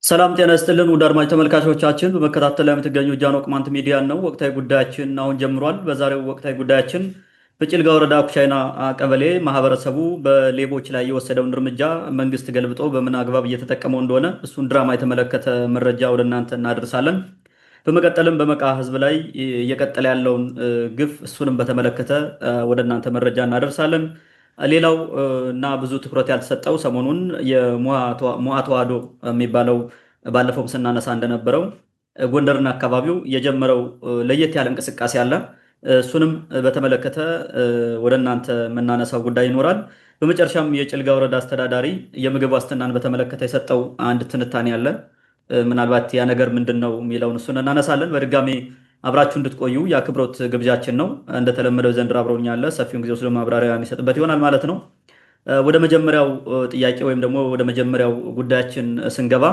ሰላም ጤና ይስጥልን ውድ አድማጭ ተመልካቾቻችን፣ በመከታተል ላይ የምትገኙ ጃኖ ቅማንት ሚዲያ ነው። ወቅታዊ ጉዳያችን አሁን ጀምሯል። በዛሬው ወቅታዊ ጉዳያችን በጭልጋ ወረዳ ኩሻይና ቀበሌ ማህበረሰቡ በሌቦች ላይ የወሰደውን እርምጃ መንግስት ገልብጦ በምን አግባብ እየተጠቀመው እንደሆነ እሱን ድራማ የተመለከተ መረጃ ወደ እናንተ እናደርሳለን። በመቀጠልም በመቃ ህዝብ ላይ እየቀጠለ ያለውን ግፍ እሱንም በተመለከተ ወደ እናንተ መረጃ እናደርሳለን። ሌላው እና ብዙ ትኩረት ያልተሰጠው ሰሞኑን የሞዓ ተዋሕዶ የሚባለው ባለፈውም ስናነሳ እንደነበረው ጎንደርና አካባቢው የጀመረው ለየት ያለ እንቅስቃሴ አለ። እሱንም በተመለከተ ወደ እናንተ የምናነሳው ጉዳይ ይኖራል። በመጨረሻም የጭልጋ ወረዳ አስተዳዳሪ የምግብ ዋስትናን በተመለከተ የሰጠው አንድ ትንታኔ አለ። ምናልባት ያ ነገር ምንድን ነው የሚለውን እሱን እናነሳለን። በድጋሚ አብራችሁ እንድትቆዩ የአክብሮት ግብዣችን ነው። እንደተለመደው ዘንድሮ አብረውኝ ያለ ሰፊውን ጊዜ ወስዶ ማብራሪያ የሚሰጥበት ይሆናል ማለት ነው። ወደ መጀመሪያው ጥያቄ ወይም ደግሞ ወደ መጀመሪያው ጉዳያችን ስንገባ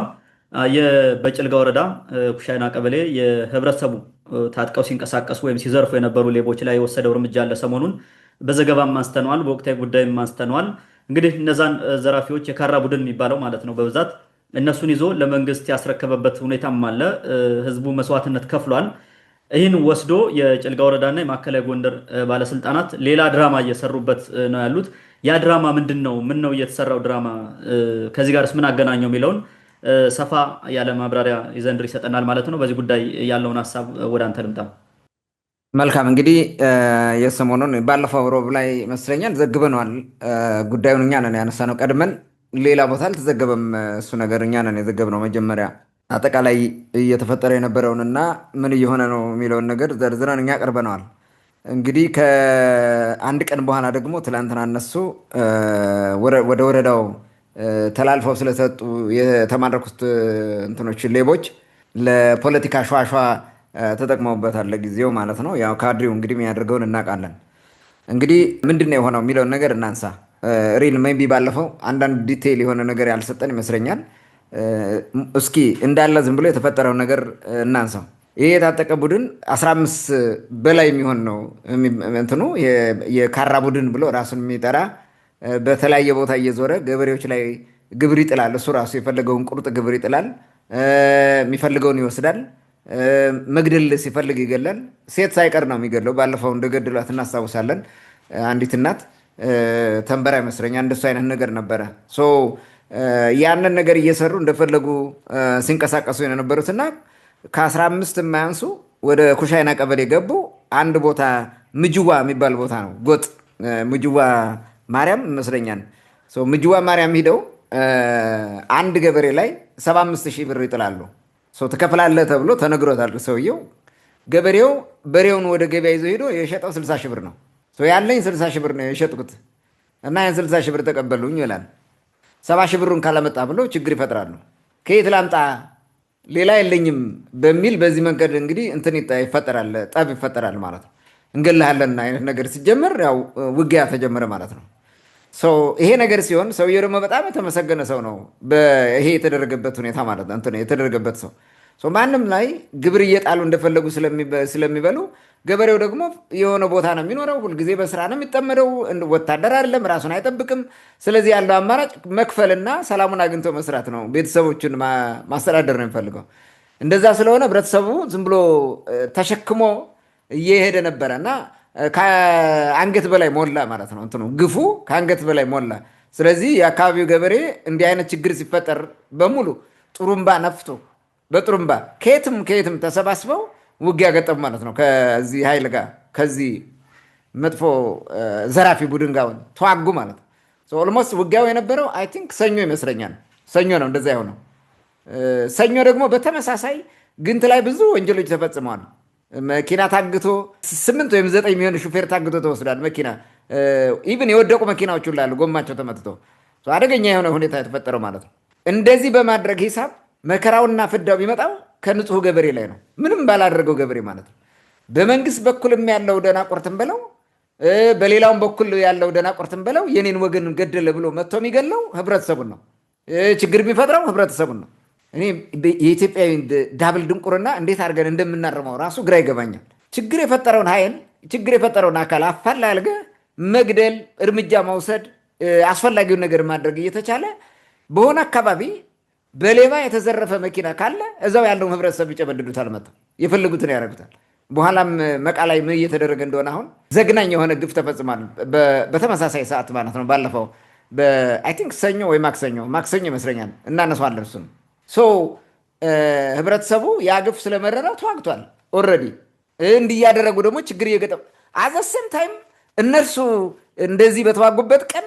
በጭልጋ ወረዳ ኩሻይና ቀበሌ የህብረተሰቡ ታጥቀው ሲንቀሳቀሱ ወይም ሲዘርፉ የነበሩ ሌቦች ላይ የወሰደው እርምጃ አለ። ሰሞኑን በዘገባም አንስተነዋል፣ በወቅታዊ ጉዳይም አንስተነዋል። እንግዲህ እነዛን ዘራፊዎች የካራ ቡድን የሚባለው ማለት ነው በብዛት እነሱን ይዞ ለመንግስት ያስረከበበት ሁኔታም አለ። ህዝቡ መስዋዕትነት ከፍሏል። ይህን ወስዶ የጭልጋ ወረዳና የማዕከላዊ ጎንደር ባለስልጣናት ሌላ ድራማ እየሰሩበት ነው ያሉት። ያ ድራማ ምንድን ነው? ምን ነው እየተሰራው ድራማ? ከዚህ ጋርስ ምን አገናኘው የሚለውን ሰፋ ያለ ማብራሪያ ይዘንድር ይሰጠናል ማለት ነው። በዚህ ጉዳይ ያለውን ሀሳብ ወደ አንተ ልምጣ። መልካም እንግዲህ የሰሞኑን ባለፈው ሮብ ላይ መስለኛል ዘግበነዋል። ጉዳዩን እኛ ነን ያነሳነው ቀድመን፣ ሌላ ቦታ አልተዘገበም። እሱ ነገር እኛ ነን የዘገብነው መጀመሪያ አጠቃላይ እየተፈጠረ የነበረውንና ምን እየሆነ ነው የሚለውን ነገር ዘርዝረን እኛ ቀርበነዋል። እንግዲህ ከአንድ ቀን በኋላ ደግሞ ትላንትና እነሱ ወደ ወረዳው ተላልፈው ስለሰጡ የተማረኩት እንትኖች ሌቦች ለፖለቲካ ሸዋሸዋ ተጠቅመውበታል፣ ለጊዜው ማለት ነው። ያው ካድሬው እንግዲህ የሚያደርገውን እናውቃለን። እንግዲህ ምንድን ነው የሆነው የሚለውን ነገር እናንሳ። ሪል ሜይ ቢ ባለፈው አንዳንድ ዲቴይል የሆነ ነገር ያልሰጠን ይመስለኛል። እስኪ እንዳለ ዝም ብሎ የተፈጠረው ነገር እናንሳው። ይሄ የታጠቀ ቡድን 15 በላይ የሚሆን ነው እንትኑ የካራ ቡድን ብሎ ራሱን የሚጠራ በተለያየ ቦታ እየዞረ ገበሬዎች ላይ ግብር ይጥላል። እሱ ራሱ የፈለገውን ቁርጥ ግብር ይጥላል፣ የሚፈልገውን ይወስዳል፣ መግደል ሲፈልግ ይገላል። ሴት ሳይቀር ነው የሚገለው። ባለፈው እንደገደሏት እናስታውሳለን። አንዲት እናት ተንበራ ይመስለኛል እንደሱ አይነት ነገር ነበረ። ያንን ነገር እየሰሩ እንደፈለጉ ሲንቀሳቀሱ የነበሩትና ከ15 የማያንሱ ወደ ኩሻይና ቀበሌ ገቡ። አንድ ቦታ ምጅዋ የሚባል ቦታ ነው፣ ጎጥ ምጅዋ ማርያም ይመስለኛል። ምጅዋ ማርያም ሂደው አንድ ገበሬ ላይ 75,000 ብር ይጥላሉ። ትከፍላለህ ተብሎ ተነግሮታል ሰውየው። ገበሬው በሬውን ወደ ገበያ ይዞ ሄዶ የሸጠው 60,000 ብር ነው። ያለኝ 60,000 ብር ነው የሸጥኩት እና ያን 60,000 ብር ተቀበሉኝ ይላል። 70,000 ብሩን ካላመጣ ብለው ችግር ይፈጥራሉ። ከየት ላምጣ ሌላ የለኝም በሚል በዚህ መንገድ እንግዲህ እንትን ይፈጠራል፣ ጠብ ይፈጠራል ማለት ነው። እንገልሃለን አይነት ነገር ሲጀመር ያው ውጊያ ተጀመረ ማለት ነው። ይሄ ነገር ሲሆን ሰውየው ደግሞ በጣም የተመሰገነ ሰው ነው። ይሄ የተደረገበት ሁኔታ ማለት ነው እንትን የተደረገበት ሰው ማንም ላይ ግብር እየጣሉ እንደፈለጉ ስለሚበሉ፣ ገበሬው ደግሞ የሆነ ቦታ ነው የሚኖረው፣ ሁልጊዜ በስራ ነው የሚጠመደው፣ ወታደር አይደለም፣ ራሱን አይጠብቅም። ስለዚህ ያለው አማራጭ መክፈልና ሰላሙን አግኝቶ መስራት ነው። ቤተሰቦችን ማስተዳደር ነው የሚፈልገው። እንደዛ ስለሆነ ህብረተሰቡ ዝም ብሎ ተሸክሞ እየሄደ ነበረ እና ከአንገት በላይ ሞላ ማለት ነው። እንትኑ ግፉ ከአንገት በላይ ሞላ። ስለዚህ የአካባቢው ገበሬ እንዲህ አይነት ችግር ሲፈጠር በሙሉ ጥሩምባ ነፍቶ በጥሩምባ ከየትም ተሰባስበው ውጊያ ገጠሙ ማለት ነው። ከዚህ ኃይል ጋር ከዚህ መጥፎ ዘራፊ ቡድን ጋር ተዋጉ ማለት ነው። ኦልሞስት ውጊያው የነበረው አይ ቲንክ ሰኞ ይመስለኛል። ሰኞ ነው እንደዛ የሆነው። ሰኞ ደግሞ በተመሳሳይ ግንት ላይ ብዙ ወንጀሎች ተፈጽመዋል። መኪና ታግቶ 8 ወይም 9 የሚሆን ሹፌር ታግቶ ተወስዷል። መኪና ኢቭን የወደቁ መኪናዎች ሁሉ አሉ፣ ጎማቸው ተመትቶ አደገኛ የሆነ ሁኔታ የተፈጠረው ማለት ነው። እንደዚህ በማድረግ ሂሳብ መከራውና ፍዳው ቢመጣው ከንጹህ ገበሬ ላይ ነው፣ ምንም ባላደረገው ገበሬ ማለት ነው። በመንግስት በኩልም ያለው ደናቁርትን በለው፣ በሌላውም በኩል ያለው ደናቁርትን በለው የኔን ወገን ገደለ ብሎ መጥቶ የሚገለው ህብረተሰቡን ነው። ችግር የሚፈጥረው ህብረተሰቡን ነው። እኔ የኢትዮጵያዊ ዳብል ድንቁርና እንዴት አድርገን እንደምናርመው ራሱ ግራ ይገባኛል። ችግር የፈጠረውን ኃይል ችግር የፈጠረውን አካል አፋላልገ መግደል፣ እርምጃ መውሰድ፣ አስፈላጊውን ነገር ማድረግ እየተቻለ በሆነ አካባቢ በሌባ የተዘረፈ መኪና ካለ እዛው ያለውን ህብረተሰብ ይጨመድዱታል፣ መጥተው የፈለጉትን ያደርጉታል። በኋላም መቃ ላይ ምን እየተደረገ እንደሆነ አሁን ዘግናኝ የሆነ ግፍ ተፈጽሟል። በተመሳሳይ ሰዓት ማለት ነው። ባለፈው አይ ቲንክ ሰኞ ወይ ማክሰኞ ይመስለኛል እናነሷለን። እሱን ህብረተሰቡ ያ ግፍ ስለመረረው ተዋግቷል። ኦልሬዲ እንዲህ እያደረጉ ደግሞ ችግር እየገጠሙ አዘሰም ታይም እነርሱ እንደዚህ በተዋጉበት ቀን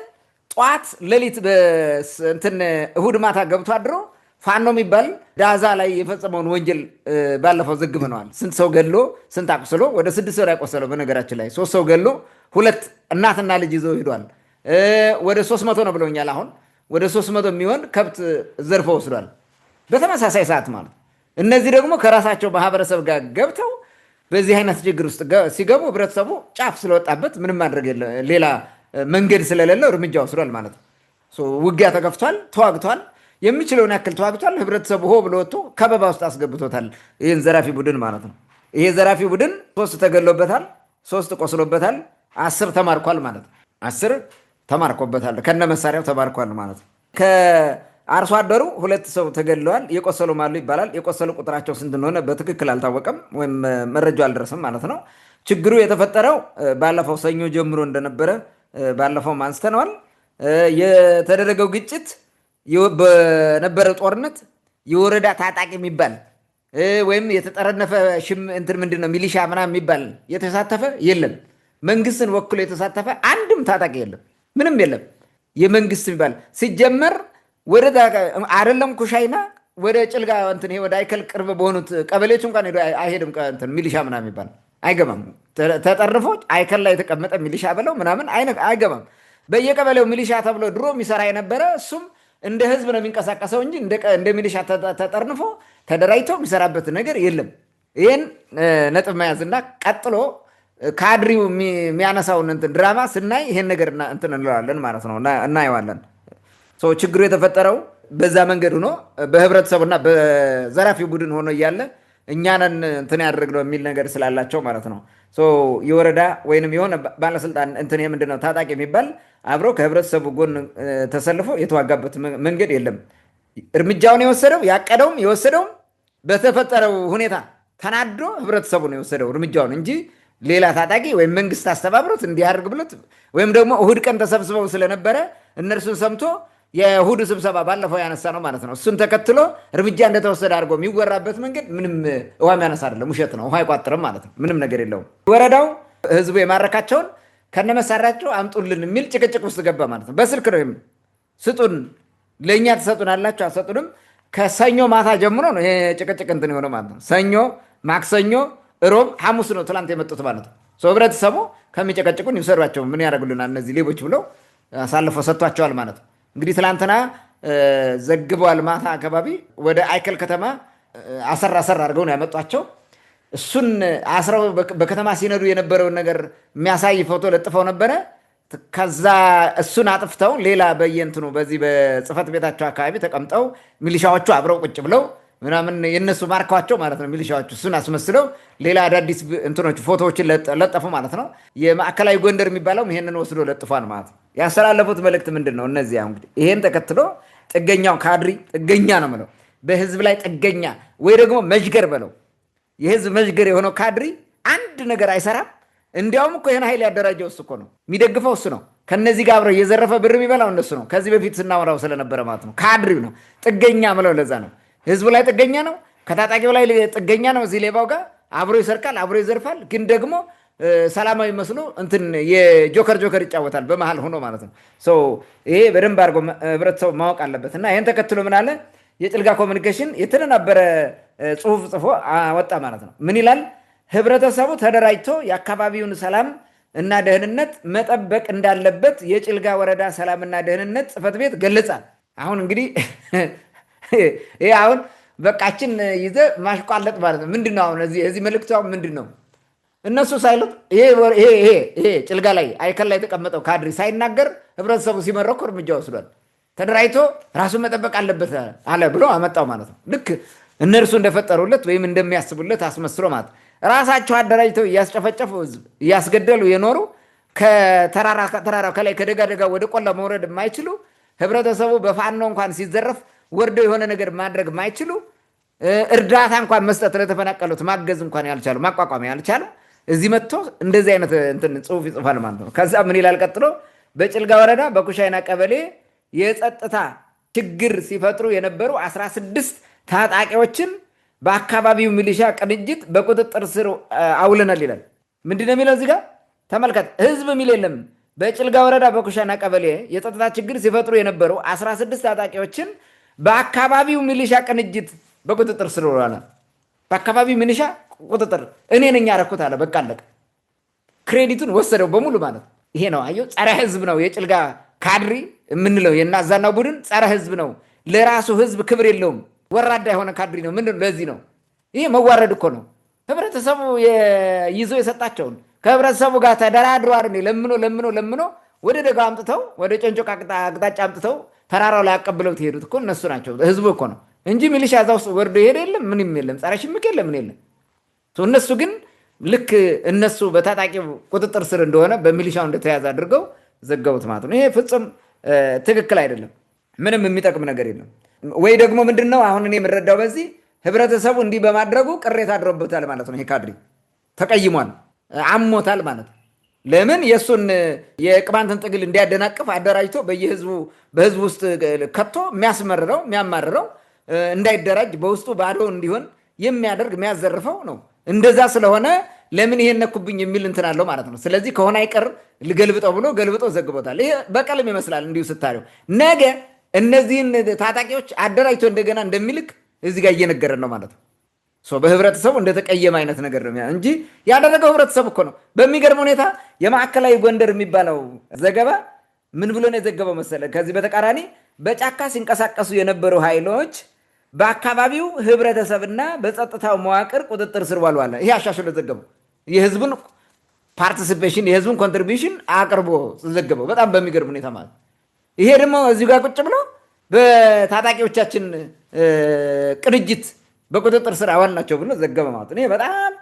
ጠዋት ሌሊት እንትን እሁድ ማታ ገብቶ አድሮ ፋኖ የሚባል ዳዛ ላይ የፈጸመውን ወንጀል ባለፈው ዘግበነዋል። ስንት ሰው ገሎ ስንት አቁስሎ ወደ 6 ሰው ያቆሰለው በነገራችን ላይ 3 ሰው ገሎ 2 እናትና ልጅ ይዘው ሄዷል። ወደ 300 ነው ብለውኛል። አሁን ወደ 300 የሚሆን ከብት ዘርፎ ወስዷል በተመሳሳይ ሰዓት ማለት። እነዚህ ደግሞ ከራሳቸው ማህበረሰብ ጋር ገብተው በዚህ አይነት ችግር ውስጥ ሲገቡ ህብረተሰቡ ጫፍ ስለወጣበት ምንም ማድረግ ሌላ መንገድ ስለሌለው እርምጃ ወስዷል ማለት ነው። ውጊያ ተከፍቷል፣ ተዋግቷል፣ የሚችለውን ያክል ተዋግቷል። ህብረተሰቡ ሆ ብሎ ወጥቶ ከበባ ውስጥ አስገብቶታል ይህን ዘራፊ ቡድን ማለት ነው። ይሄ ዘራፊ ቡድን 3 ተገሎበታል፣ 3 ቆስሎበታል፣ 10 ተማርኳል ማለት ነው። 10 ተማርኮበታል፣ ከነ መሳሪያው ተማርኳል ማለት ነው። ከአርሶ አደሩ 2 ሰው ተገለዋል፣ የቆሰሉ አሉ ይባላል። የቆሰሉ ቁጥራቸው ስንት እንደሆነ በትክክል አልታወቀም ወይም መረጃው አልደረሰም ማለት ነው። ችግሩ የተፈጠረው ባለፈው ሰኞ ጀምሮ እንደነበረ ባለፈው አንስተነዋል። የተደረገው ግጭት በነበረው ጦርነት የወረዳ ታጣቂ የሚባል ወይም የተጠረነፈ እንትን ምንድን ነው ሚሊሻ ምናምን የሚባል የተሳተፈ የለም። መንግስትን ወክሎ የተሳተፈ አንድም ታጣቂ የለም፣ ምንም የለም። የመንግስት የሚባል ሲጀመር ወደ አይደለም ኩሻይና ወደ ጭልጋ እንትን ወደ አይከል ቅርብ በሆኑት ቀበሌዎች እንኳን ሄዶ አይሄድም። እንትን ሚሊሻ ምናምን የሚባል አይገባም። ተጠርፎ አይከል ላይ የተቀመጠ ሚሊሻ ብለው ምናምን አይገባም። በየቀበሌው ሚሊሻ ተብሎ ድሮ የሚሰራ የነበረ እሱም እንደ ህዝብ ነው የሚንቀሳቀሰው እንጂ እንደ ሚሊሻ ተጠርንፎ ተደራጅቶ የሚሰራበት ነገር የለም። ይህን ነጥብ መያዝና ቀጥሎ ካድሪው የሚያነሳውን እንትን ድራማ ስናይ ይሄን ነገር እንትን እንለዋለን ማለት ነው፣ እናየዋለን። ችግሩ የተፈጠረው በዛ መንገድ ሆኖ በህብረተሰቡና በዘራፊው ቡድን ሆኖ እያለ እኛንን እንትን ያደርግነው የሚል ነገር ስላላቸው ማለት ነው። የወረዳ ወይንም የሆነ ባለስልጣን እንትን ምንድነው ታጣቂ የሚባል አብሮ ከህብረተሰቡ ጎን ተሰልፎ የተዋጋበት መንገድ የለም። እርምጃውን የወሰደው ያቀደውም የወሰደውም በተፈጠረው ሁኔታ ተናዶ ህብረተሰቡ ነው የወሰደው እርምጃውን እንጂ ሌላ ታጣቂ ወይም መንግስት አስተባብሮት እንዲያደርግ ብሎት ወይም ደግሞ እሁድ ቀን ተሰብስበው ስለነበረ እነርሱን ሰምቶ የእሁድ ስብሰባ ባለፈው ያነሳ ነው ማለት ነው። እሱን ተከትሎ እርምጃ እንደተወሰደ አድርጎ የሚወራበት መንገድ ምንም ውሃ የሚያነሳ አይደለም፣ ውሸት ነው። ውሃ አይቋጥርም ማለት ነው። ምንም ነገር የለውም። ወረዳው ህዝቡ የማረካቸውን ከነመሳሪያቸው አምጡልን የሚል ጭቅጭቅ ውስጥ ገባ ማለት ነው። በስልክ ነው ስጡን፣ ለእኛ ትሰጡን አላቸው፣ አሰጡንም። ከሰኞ ማታ ጀምሮ ነው ይሄ ጭቅጭቅ እንትን የሆነው ማለት ነው። ሰኞ፣ ማክሰኞ፣ ሮብ፣ ሐሙስ ነው ትላንት የመጡት ማለት ነው። ህብረተሰቡ ከሚጨቀጭቁን ይውሰዷቸው፣ ምን ያደርጉልናል እነዚህ ሌቦች ብለው አሳልፎ ሰጥቷቸዋል ማለት ነው። እንግዲህ ትላንትና ዘግበዋል። ማታ አካባቢ ወደ አይከል ከተማ አሰር አድርገው ነው ያመጧቸው። እሱን አስረው በከተማ ሲነዱ የነበረውን ነገር የሚያሳይ ፎቶ ለጥፈው ነበረ። ከዛ እሱን አጥፍተው ሌላ በየእንትኑ በዚህ በጽህፈት ቤታቸው አካባቢ ተቀምጠው ሚሊሻዎቹ አብረው ቁጭ ብለው ምናምን የነሱ ማርከዋቸው ማለት ነው። ሚሊሻዎቹ እሱን አስመስለው ሌላ አዳዲስ እንትኖች ፎቶዎችን ለጠፉ ማለት ነው። የማዕከላዊ ጎንደር የሚባለውም ይሄንን ወስዶ ለጥፏል ማለት ነው። ያስተላለፉት መልእክት ምንድን ነው? እነዚያ እንግዲህ ይሄን ተከትሎ ጥገኛው ካድሪ ጥገኛ ነው ምለው በህዝብ ላይ ጥገኛ ወይ ደግሞ መዥገር በለው የህዝብ መዥገር የሆነው ካድሪ አንድ ነገር አይሰራም። እንዲያውም እኮ ይህን ኃይል ያደራጀው እሱ እኮ ነው፣ የሚደግፈው እሱ ነው። ከነዚህ ጋር አብረው እየዘረፈ ብር የሚበላው እነሱ ነው። ከዚህ በፊት ስናወራው ስለነበረ ማለት ነው። ካድሪው ነው ጥገኛ ምለው ለዛ ነው። ህዝቡ ላይ ጥገኛ ነው፣ ከታጣቂው ላይ ጥገኛ ነው። እዚህ ሌባው ጋር አብሮ ይሰርቃል፣ አብሮ ይዘርፋል። ግን ደግሞ ሰላማዊ መስሎ እንትን የጆከር ይጫወታል በመሃል ሆኖ ማለት ነው። ይሄ በደንብ አድርጎ ህብረተሰቡ ማወቅ አለበት። እና ይህን ተከትሎ ምን አለ የጭልጋ ኮሚኒኬሽን የተደናበረ ጽሁፍ ጽፎ ወጣ ማለት ነው። ምን ይላል? ህብረተሰቡ ተደራጅቶ የአካባቢውን ሰላም እና ደህንነት መጠበቅ እንዳለበት የጭልጋ ወረዳ ሰላምና ደህንነት ጽሕፈት ቤት ገለጻል። አሁን እንግዲህ ይሄ አሁን በቃችን ይዘ ማሽቋለጥ ማለት ነው። ምንድነው አሁን እዚህ መልእክቱ ምንድን ነው? እነሱ ሳይሉት ይሄ ጭልጋ ላይ አይከል ላይ የተቀመጠው ካድሪ ሳይናገር ህብረተሰቡ ሲመረኩ እርምጃ ወስዷል። ተደራጅቶ ራሱን መጠበቅ አለበት አለ ብሎ አመጣው ማለት ነው። ልክ እነርሱ እንደፈጠሩለት ወይም እንደሚያስቡለት አስመስሎ ማለት ራሳቸው አደራጅተው እያስጨፈጨፉ ህዝብ እያስገደሉ የኖሩ ከተራራ ከላይ ከደጋ ወደ ቆላ መውረድ የማይችሉ ህብረተሰቡ በፋኖ እንኳን ሲዘረፍ ወርደው የሆነ ነገር ማድረግ ማይችሉ እርዳታ እንኳን መስጠት ለተፈናቀሉት ማገዝ እንኳን ያልቻሉ ማቋቋም ያልቻሉ እዚህ መጥቶ እንደዚህ አይነት እንትን ጽሁፍ ይጽፋል ማለት ነው። ከዛ ምን ይላል ቀጥሎ? በጭልጋ ወረዳ በኩሻይና ቀበሌ የጸጥታ ችግር ሲፈጥሩ የነበሩ 16 ታጣቂዎችን በአካባቢው ሚሊሻ ቅንጅት በቁጥጥር ስር አውለናል ይላል። ምንድነው የሚለው እዚህ ጋር ተመልከት። ህዝብ የሚል የለም። በጭልጋ ወረዳ በኩሻይና ቀበሌ የጸጥታ ችግር ሲፈጥሩ የነበሩ 16 ታጣቂዎችን በአካባቢው ሚሊሻ ቅንጅት በቁጥጥር ስር ውለናል። በአካባቢው ሚሊሻ ቁጥጥር እኔ ነኝ ያደረኩት አለ። በቃ አለቀ። ክሬዲቱን ወሰደው በሙሉ ማለት ይሄ ነው። አየሁ፣ ጸረ ህዝብ ነው የጭልጋ ካድሪ የምንለው የናዛናው ቡድን ጸረ ህዝብ ነው። ለራሱ ህዝብ ክብር የለውም። ወራዳ የሆነ ካድሪ ነው። ምንድን ነው? ለዚህ ነው ይሄ መዋረድ እኮ ነው። ህብረተሰቡ ይዞ የሰጣቸውን ከህብረተሰቡ ጋር ተደራድሮ አይደል ለምኖ ወደ ደጋ አምጥተው ወደ ጨንጮቅ አቅጣጫ አምጥተው ተራራው ላይ አቀብለው ትሄዱት እኮ እነሱ ናቸው። ህዝቡ እኮ ነው እንጂ ሚሊሻ እዛ ውስጥ ወርዶ ይሄድ የለም። ምንም የለም። ጸረ ሽምቅ የለም። ምን የለም። እነሱ ግን ልክ እነሱ በታጣቂው ቁጥጥር ስር እንደሆነ በሚሊሻው እንደተያዘ አድርገው ዘገቡት ማለት ነው። ይሄ ፍጹም ትክክል አይደለም። ምንም የሚጠቅም ነገር የለም። ወይ ደግሞ ምንድነው አሁን እኔ የምረዳው በዚህ ህብረተሰቡ እንዲህ በማድረጉ ቅሬታ አድሮበታል ማለት ነው። ይሄ ካድሪ ተቀይሟል፣ አሞታል ማለት ነው። ለምን የእሱን የቅማንትን ትግል እንዲያደናቅፍ አደራጅቶ በህዝቡ ውስጥ ከቶ የሚያማርረው እንዳይደራጅ በውስጡ ባዶ እንዲሆን የሚያደርግ የሚያዘርፈው ነው። እንደዛ ስለሆነ ለምን ይሄን ነኩብኝ የሚል እንትን አለው ማለት ነው። ስለዚህ ከሆነ አይቀር ልገልብጠው ብሎ ገልብጦ ዘግቦታል። ይሄ በቀልም ይመስላል እንዲሁ ስታየው። ነገ እነዚህን ታጣቂዎች አደራጅቶ እንደገና እንደሚልክ እዚህ ጋር እየነገረን ነው ማለት ነው። በህብረተሰቡ እንደተቀየመ አይነት ነገር ነው እንጂ ያደረገው ህብረተሰቡ እኮ ነው። በሚገርም ሁኔታ የማዕከላዊ ጎንደር የሚባለው ዘገባ ምን ብሎ ነው የዘገበው መሰለ? ከዚህ በተቃራኒ በጫካ ሲንቀሳቀሱ የነበሩ ኃይሎች በአካባቢው ህብረተሰብና በጸጥታው መዋቅር ቁጥጥር ስር ዋሉ አለ። ይሄ አሻሽሎ ዘገበው። የህዝቡን ፓርቲሲፔሽን የህዝቡን ኮንትሪቢሽን አቅርቦ ዘገበው። በጣም በሚገርም ሁኔታ ማለት ይሄ ደግሞ እዚሁ ጋር ቁጭ ብሎ በታጣቂዎቻችን ቅንጅት በቁጥጥር ስር አዋልናቸው ብሎ ዘገበ ማለት ነው። ይሄ በጣም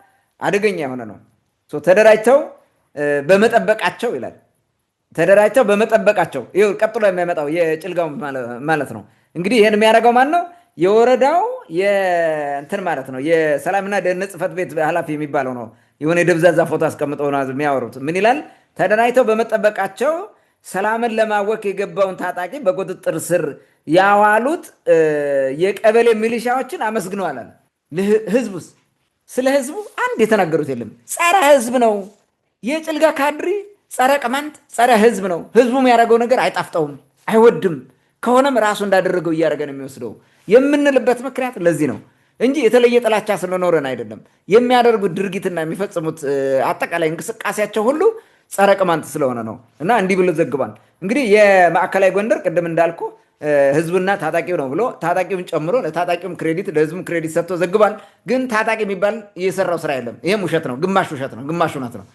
አደገኛ የሆነ ነው። ተደራጅተው በመጠበቃቸው ይላል። ተደራጅተው በመጠበቃቸው ይኸው ቀጥሎ የሚያመጣው የጭልጋው ማለት ነው። እንግዲህ ይህን የሚያደርገው ማን ነው? የወረዳው እንትን ማለት ነው የሰላምና ደህንነት ጽሕፈት ቤት ኃላፊ የሚባለው ነው። የሆነ የደብዛዛ ፎቶ አስቀምጠው የሚያወሩት ምን ይላል? ተደራጅተው በመጠበቃቸው ሰላምን ለማወክ የገባውን ታጣቂ በቁጥጥር ስር ያዋሉት የቀበሌ ሚሊሻዎችን አመስግነዋል አለ። ህዝቡስ ስለ ህዝቡ አንድ የተናገሩት የለም። ጸረ ህዝብ ነው የጭልጋ ካድሪ፣ ጸረ ቅማንት፣ ጸረ ህዝብ ነው። ህዝቡ የሚያደርገው ነገር አይጣፍጠውም፣ አይወድም። ከሆነም ራሱ እንዳደረገው እያደረገ ነው የሚወስደው የምንልበት ምክንያት ለዚህ ነው እንጂ የተለየ ጥላቻ ስለኖረን አይደለም። የሚያደርጉት ድርጊትና የሚፈጽሙት አጠቃላይ እንቅስቃሴያቸው ሁሉ ጸረ ቅማንት ስለሆነ ነው። እና እንዲህ ብሎ ዘግቧል። እንግዲህ የማዕከላዊ ጎንደር ቅድም እንዳልኩ ህዝብና ታጣቂው ነው ብሎ ታጣቂውን ጨምሮ ለታጣቂውም ክሬዲት ለህዝቡም ክሬዲት ሰጥቶ ዘግቧል። ግን ታጣቂ የሚባል እየሰራው ስራ የለም። ይሄም ውሸት ነው፣ ግማሽ ውሸት ነው፣ ግማሽ እውነት ነው።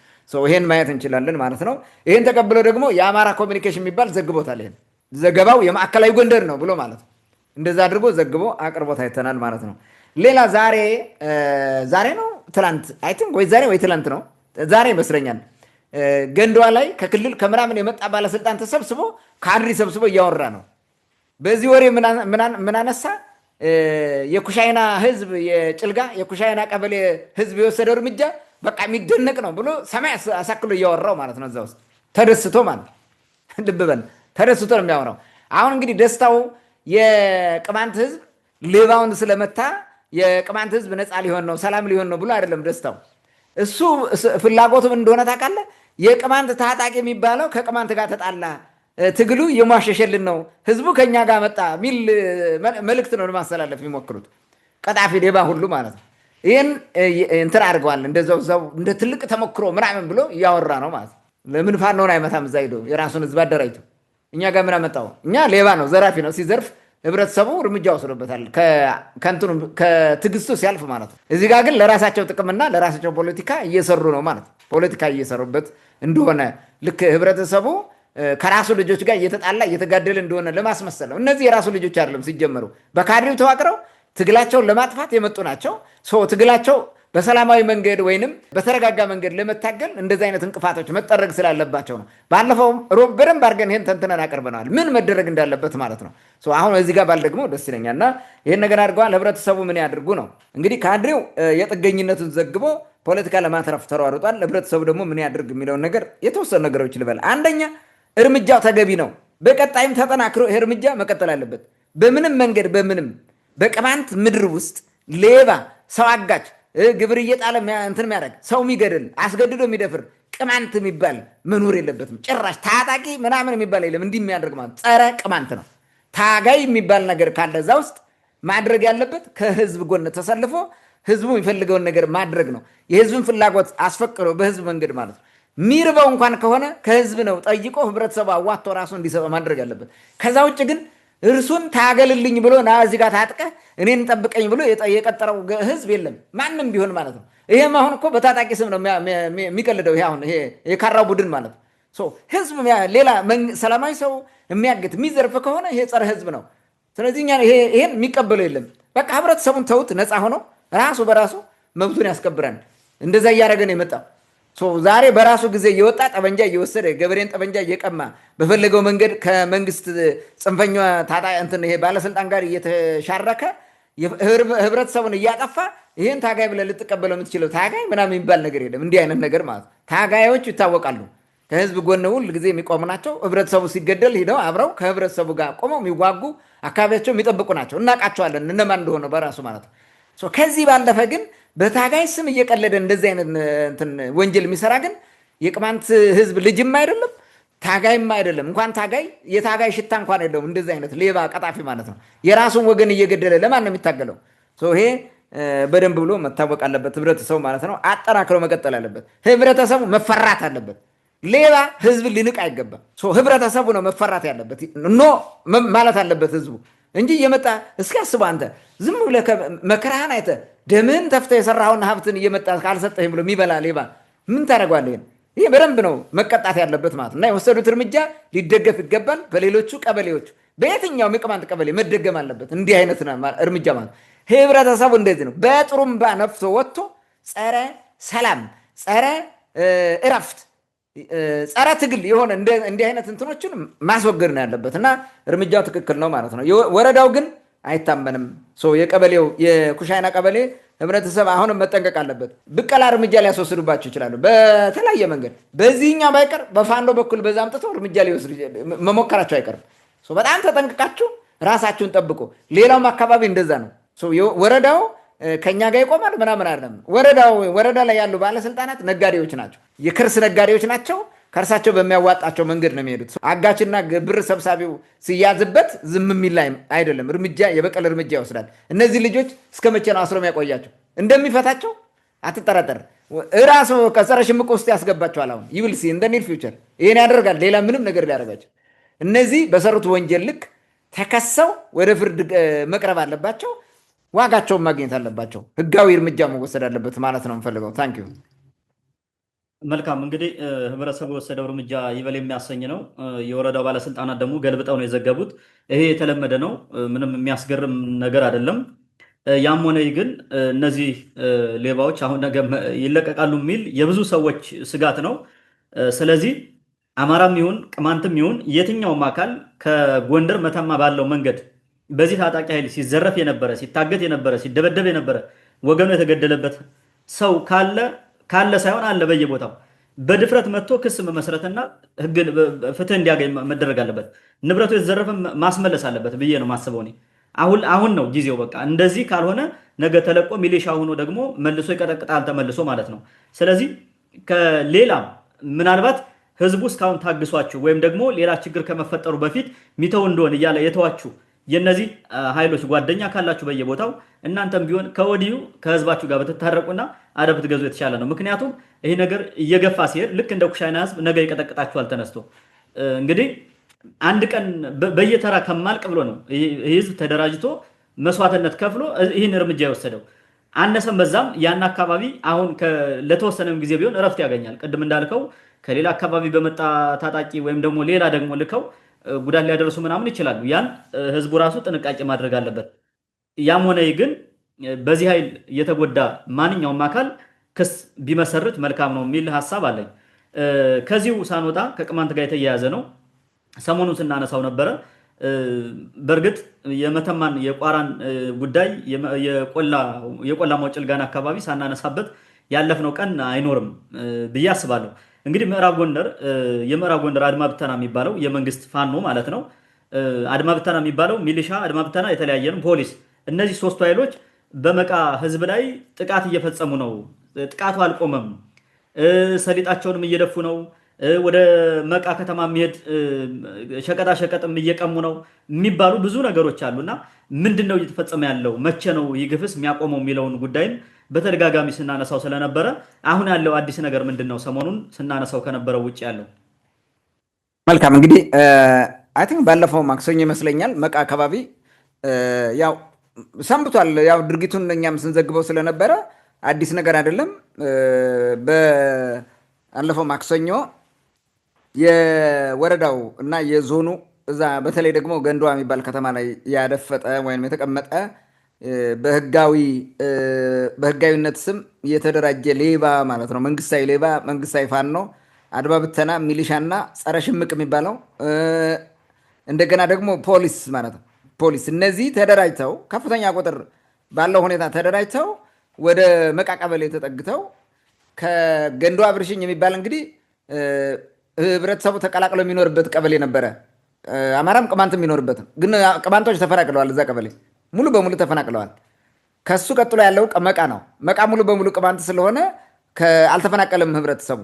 ይሄን ማየት እንችላለን ማለት ነው። ይሄን ተቀብሎ ደግሞ የአማራ ኮሚኒኬሽን የሚባል ዘግቦታል። ይሄን ዘገባው የማዕከላዊ ጎንደር ነው ብሎ ማለት ነው። እንደዛ አድርጎ ዘግቦ አቅርቦት አይተናል ማለት ነው። ሌላ ዛሬ ነው ትላንት አይ ቲንክ ወይ ዛሬ ወይ ትላንት ነው ዛሬ ይመስለኛል ገንዳዋ ላይ ከክልል ከምናምን የመጣ ባለስልጣን ተሰብስቦ ካድሪ ሰብስቦ እያወራ ነው። በዚህ ወሬ ምን አነሳ? የኩሻይና ህዝብ የጭልጋ የኩሻይና ቀበሌ ህዝብ የወሰደው እርምጃ በቃ የሚደነቅ ነው ብሎ ሰማይ አሳክሎ እያወራው ማለት ነው። እዛ ውስጥ ተደስቶ ማለት ልብ በል ተደስቶ ነው የሚያወራው። አሁን እንግዲህ ደስታው የቅማንት ህዝብ ሌባውን ስለመታ የቅማንት ህዝብ ነፃ ሊሆን ነው ሰላም ሊሆን ነው ብሎ አይደለም ደስታው። እሱ ፍላጎቱም እንደሆነ ታውቃለህ። የቅማንት ታጣቂ የሚባለው ከቅማንት ጋር ተጣላ፣ ትግሉ የሟሸሸልን ነው፣ ህዝቡ ከኛ ጋር መጣ ሚል መልእክት ነው ለማስተላለፍ የሚሞክሩት። ቀጣፊ ሌባ ሁሉ ማለት ነው። ይህን እንትን አድርገዋል። እንደዛው እንደ ትልቅ ተሞክሮ ምናምን ብሎ እያወራ ነው ማለት ነው። ለምን ፋኖን አይመታም? እዛ ሄዶ የራሱን ህዝብ አደራጅቶ እኛ ጋር ምን አመጣው? እኛ ሌባ ነው ዘራፊ ነው ሲዘርፍ ህብረተሰቡ እርምጃ ወስዶበታል፣ ከትዕግስቱ ሲያልፍ ማለት ነው። እዚህ ጋር ግን ለራሳቸው ጥቅምና ለራሳቸው ፖለቲካ እየሰሩ ነው ማለት ነው። ፖለቲካ እየሰሩበት እንደሆነ ልክ ህብረተሰቡ ከራሱ ልጆች ጋር እየተጣላ እየተጋደለ እንደሆነ ለማስመሰል ነው። እነዚህ የራሱ ልጆች አይደለም ሲጀመሩ፣ በካድሬው ተዋቅረው ትግላቸውን ለማጥፋት የመጡ ናቸው። ትግላቸው በሰላማዊ መንገድ ወይንም በተረጋጋ መንገድ ለመታገል እንደዚህ አይነት እንቅፋቶች መጠረግ ስላለባቸው ነው። ባለፈው ሮብ በደንብ አድርገን ይህን ተንትነን አቅርበናል፣ ምን መደረግ እንዳለበት ማለት ነው። አሁን እዚህ ጋር ባልደግሞ ደስ ይለኛል። እና ይህን ነገር አድርገዋል። ህብረተሰቡ ምን ያድርጉ ነው እንግዲህ። ካድሬው የጥገኝነቱን ዘግቦ ፖለቲካ ለማትረፍ ተሯሩጧል። ህብረተሰቡ ደግሞ ምን ያድርግ የሚለውን ነገር የተወሰኑ ነገሮች ልበል። አንደኛ እርምጃው ተገቢ ነው። በቀጣይም ተጠናክሮ ይህ እርምጃ መቀጠል አለበት። በምንም መንገድ በቅማንት ምድር ውስጥ ሌባ፣ ሰው አጋች፣ ግብር እየጣለ እንትን የሚያደርግ ሰው የሚገድል አስገድዶ የሚደፍር ቅማንት የሚባል መኖር የለበትም። ጭራሽ ታጣቂ ምናምን የሚባል የለም። እንዲህ የሚያደርግ ማለት ጸረ ቅማንት ነው። ታጋይ የሚባል ነገር ካለ እዛ ውስጥ ማድረግ ያለበት ከህዝብ ጎን ተሰልፎ ህዝቡ የሚፈልገውን ነገር ማድረግ ነው። የህዝብን ፍላጎት አስፈቅዶ በህዝብ መንገድ ማለት ነው። ሚርበው እንኳን ከሆነ ከህዝብ ነው ጠይቆ ህብረተሰቡ አዋጥቶ ራሱ እንዲሰጥ ማድረግ ያለበት። ከዛ ውጭ ግን እርሱን ታገልልኝ ብሎ ና እዚህ ጋር ታጥቀህ እኔን ጠብቀኝ ብሎ የቀጠረው ህዝብ የለም፣ ማንም ቢሆን ማለት ነው። ይሄም አሁን እኮ በታጣቂ ስም ነው የሚቀልደው። ይሄ የካራው ቡድን ማለት ነው። ህዝብ ሌላ ሰላማዊ ሰው የሚያግት የሚዘርፍ ከሆነ ይሄ ጸረ ህዝብ ነው። ስለዚህ እኛ ይሄን የሚቀበለው የለም። በቃ ህብረተሰቡን ተውት፣ ነፃ ሆኖ ራሱ በራሱ መብቱን ያስከብራል። እንደዛ እያደረገ ነው የመጣው። ዛሬ በራሱ ጊዜ እየወጣ ጠበንጃ እየወሰደ ገበሬን ጠበንጃ እየቀማ በፈለገው መንገድ ከመንግስት ጽንፈኛ ይሄ ባለስልጣን ጋር እየተሻረከ ህብረተሰቡን እያጠፋ ይህን ታጋይ ብለህ ልትቀበለው የምትችለው ታጋይ ምናምን የሚባል ነገር የለም። እንዲህ አይነት ነገር ማለት ታጋዮች ይታወቃሉ። ከህዝብ ጎን ሁል ጊዜ የሚቆሙ ናቸው። ህብረተሰቡ ሲገደል ሂደው አብረው ከህብረተሰቡ ጋር ቆመው የሚዋጉ አካባቢያቸው የሚጠብቁ ናቸው። እናውቃቸዋለን እነማን እንደሆነ በራሱ ማለት ነው። ከዚህ ባለፈ ግን በታጋይ ስም እየቀለደ እንደዚህ አይነት ወንጀል የሚሰራ ግን የቅማንት ህዝብ ልጅም አይደለም ታጋይም አይደለም። እንኳን ታጋይ የታጋይ ሽታ እንኳን የለውም። እንደዚህ አይነት ሌባ ቀጣፊ ማለት ነው። የራሱን ወገን እየገደለ ለማን ነው የሚታገለው? ይሄ በደንብ ብሎ መታወቅ አለበት ህብረተሰቡ ማለት ነው። አጠናክሮ መቀጠል አለበት። ህብረተሰቡ መፈራት አለበት። ሌባ ህዝብ ሊንቅ አይገባም። ህብረተሰቡ ነው መፈራት ያለበት ኖ ማለት አለበት ህዝቡ እንጂ እየመጣ እስኪ አስበው አንተ ዝም ብለህ መከራህን አይተህ ደምህን ተፍተህ የሰራኸውን ሀብትን እየመጣ ካልሰጠህ ብሎ የሚበላ ሌባ ምን ታደርገዋለህ? ይህ በደንብ ነው መቀጣት ያለበት ማለት እና የወሰዱት እርምጃ ሊደገፍ ይገባል። በሌሎቹ ቀበሌዎች በየትኛውም የቅማንት ቀበሌ መደገም አለበት እንዲህ አይነት እርምጃ ማለት። ህብረተሰቡ እንደዚህ ነው በጥሩምባ ነፍቶ ወጥቶ ጸረ ሰላም፣ ጸረ እረፍት፣ ጸረ ትግል የሆነ እንዲህ አይነት እንትኖችን ማስወገድ ነው ያለበት እና እርምጃው ትክክል ነው ማለት ነው። ወረዳው ግን አይታመንም። የቀበሌው የኩሻይና ቀበሌ ህብረተሰብ አሁንም መጠንቀቅ አለበት። ብቀላ እርምጃ ሊያስወስዱባቸው ይችላሉ በተለያየ መንገድ። በዚህኛው ባይቀር በፋኖ በኩል በዛ አምጥተው እርምጃ ሊወስድ መሞከራቸው አይቀርም። በጣም ተጠንቅቃችሁ ራሳችሁን ጠብቁ። ሌላውም አካባቢ እንደዛ ነው። ወረዳው ከኛ ጋር ይቆማል ምናምን አይደለም። ወረዳ ላይ ያሉ ባለስልጣናት ነጋዴዎች ናቸው፣ የክርስ ነጋዴዎች ናቸው። ከእርሳቸው በሚያዋጣቸው መንገድ ነው የሚሄዱት። አጋችና ብር ሰብሳቢው ሲያዝበት ዝም የሚል አይደለም፣ የበቀል እርምጃ ይወስዳል። እነዚህ ልጆች እስከ መቼ ነው አስሮ የሚያቆያቸው? እንደሚፈታቸው አትጠራጠር። እራሱ ከጸረ ሽምቅ ውስጥ ያስገባቸዋል። አሁን ይብልሲ እንደ ኒር ፊውቸር ይህን ያደርጋል። ሌላ ምንም ነገር ሊያደርጋቸው እነዚህ በሰሩት ወንጀል ልክ ተከሰው ወደ ፍርድ መቅረብ አለባቸው። ዋጋቸውን ማግኘት አለባቸው። ህጋዊ እርምጃ መወሰድ አለበት ማለት ነው የምፈልገው። ታንኪዩ። መልካም እንግዲህ ህብረተሰቡ የወሰደው እርምጃ ይበል የሚያሰኝ ነው። የወረዳው ባለስልጣናት ደግሞ ገልብጠው ነው የዘገቡት። ይሄ የተለመደ ነው፣ ምንም የሚያስገርም ነገር አይደለም። ያም ሆነ ግን እነዚህ ሌባዎች አሁን ነገ ይለቀቃሉ የሚል የብዙ ሰዎች ስጋት ነው። ስለዚህ አማራም ይሁን ቅማንትም ይሁን የትኛውም አካል ከጎንደር መተማ ባለው መንገድ በዚህ ታጣቂ ኃይል ሲዘረፍ የነበረ ሲታገት የነበረ ሲደበደብ የነበረ ወገኑ የተገደለበት ሰው ካለ ሳይሆን አለ በየቦታው በድፍረት መጥቶ ክስ መመስረትና ፍትህ እንዲያገኝ መደረግ አለበት። ንብረቱ የተዘረፈ ማስመለስ አለበት ብዬ ነው ማስበው። እኔ አሁን ነው ጊዜው። በቃ እንደዚህ ካልሆነ ነገ ተለቆ ሚሊሻ ሆኖ ደግሞ መልሶ ይቀጠቅጣል ተመልሶ ማለት ነው። ስለዚህ ከሌላም ምናልባት ህዝቡ እስካሁን ታግሷችሁ ወይም ደግሞ ሌላ ችግር ከመፈጠሩ በፊት ሚተው እንደሆን እያለ የተዋችሁ የነዚህ ኃይሎች ጓደኛ ካላችሁ በየቦታው እናንተም ቢሆን ከወዲሁ ከህዝባችሁ ጋር በተታረቁና አደብ ብትገዙ የተሻለ ነው። ምክንያቱም ይሄ ነገር እየገፋ ሲሄድ ልክ እንደ ኩሻይና ህዝብ ነገ ይቀጠቅጣችኋል ተነስቶ። እንግዲህ አንድ ቀን በየተራ ከማልቅ ብሎ ነው ይህ ህዝብ ተደራጅቶ መስዋዕትነት ከፍሎ ይህን እርምጃ የወሰደው። አነሰም በዛም ያን አካባቢ አሁን ለተወሰነም ጊዜ ቢሆን እረፍት ያገኛል። ቅድም እንዳልከው ከሌላ አካባቢ በመጣ ታጣቂ ወይም ደግሞ ሌላ ደግሞ ልከው ጉዳት ሊያደርሱ ምናምን ይችላሉ። ያን ህዝቡ ራሱ ጥንቃቄ ማድረግ አለበት። ያም ሆነ ግን በዚህ ኃይል የተጎዳ ማንኛውም አካል ክስ ቢመሰርት መልካም ነው የሚል ሀሳብ አለኝ። ከዚሁ ሳንወጣ ከቅማንት ጋር የተያያዘ ነው። ሰሞኑን ስናነሳው ነበረ። በእርግጥ የመተማን የቋራን ጉዳይ የቆላማው ጭልጋን አካባቢ ሳናነሳበት ያለፍነው ቀን አይኖርም ብዬ አስባለሁ። እንግዲህ የምዕራብ ጎንደር አድማ ብተና የሚባለው የመንግስት ፋኖ ማለት ነው። አድማ ብተና የሚባለው ሚሊሻ፣ አድማ ብተና የተለያየ ነው፣ ፖሊስ። እነዚህ ሶስቱ ኃይሎች በመቃ ህዝብ ላይ ጥቃት እየፈጸሙ ነው። ጥቃቱ አልቆመም። ሰሊጣቸውንም እየደፉ ነው። ወደ መቃ ከተማ የሚሄድ ሸቀጣ ሸቀጥም እየቀሙ ነው የሚባሉ ብዙ ነገሮች አሉና ምንድን ነው እየተፈጸመ ያለው? መቼ ነው ይህ ግፍስ የሚያቆመው የሚለውን ጉዳይም በተደጋጋሚ ስናነሳው ስለነበረ አሁን ያለው አዲስ ነገር ምንድን ነው? ሰሞኑን ስናነሳው ከነበረው ውጭ ያለው። መልካም እንግዲህ አይ ቲንክ ባለፈው ማክሰኞ ይመስለኛል መቃ አካባቢ ያው ሰንብቷል። ያው ድርጊቱን እኛም ስንዘግበው ስለነበረ አዲስ ነገር አይደለም። ባለፈው ማክሰኞ የወረዳው እና የዞኑ እዛ በተለይ ደግሞ ገንዷ የሚባል ከተማ ላይ ያደፈጠ ወይም የተቀመጠ በህጋዊነት ስም የተደራጀ ሌባ ማለት ነው። መንግስታዊ ሌባ፣ መንግስታዊ ፋኖ፣ አድማ ብተና፣ ሚሊሻና ጸረ ሽምቅ የሚባለው እንደገና ደግሞ ፖሊስ ማለት ነው። ፖሊስ እነዚህ ተደራጅተው ከፍተኛ ቁጥር ባለው ሁኔታ ተደራጅተው ወደ መቃ ቀበሌ ተጠግተው ከገንዷ ብርሽኝ የሚባል እንግዲህ ህብረተሰቡ ተቀላቅሎ የሚኖርበት ቀበሌ ነበረ። አማራም ቅማንትም የሚኖርበት ነው። ግን ቅማንቶች ተፈናቅለዋል። እዛ ቀበሌ ሙሉ በሙሉ ተፈናቅለዋል። ከሱ ቀጥሎ ያለው መቃ ነው። መቃ ሙሉ በሙሉ ቅማንት ስለሆነ አልተፈናቀለም ህብረተሰቡ።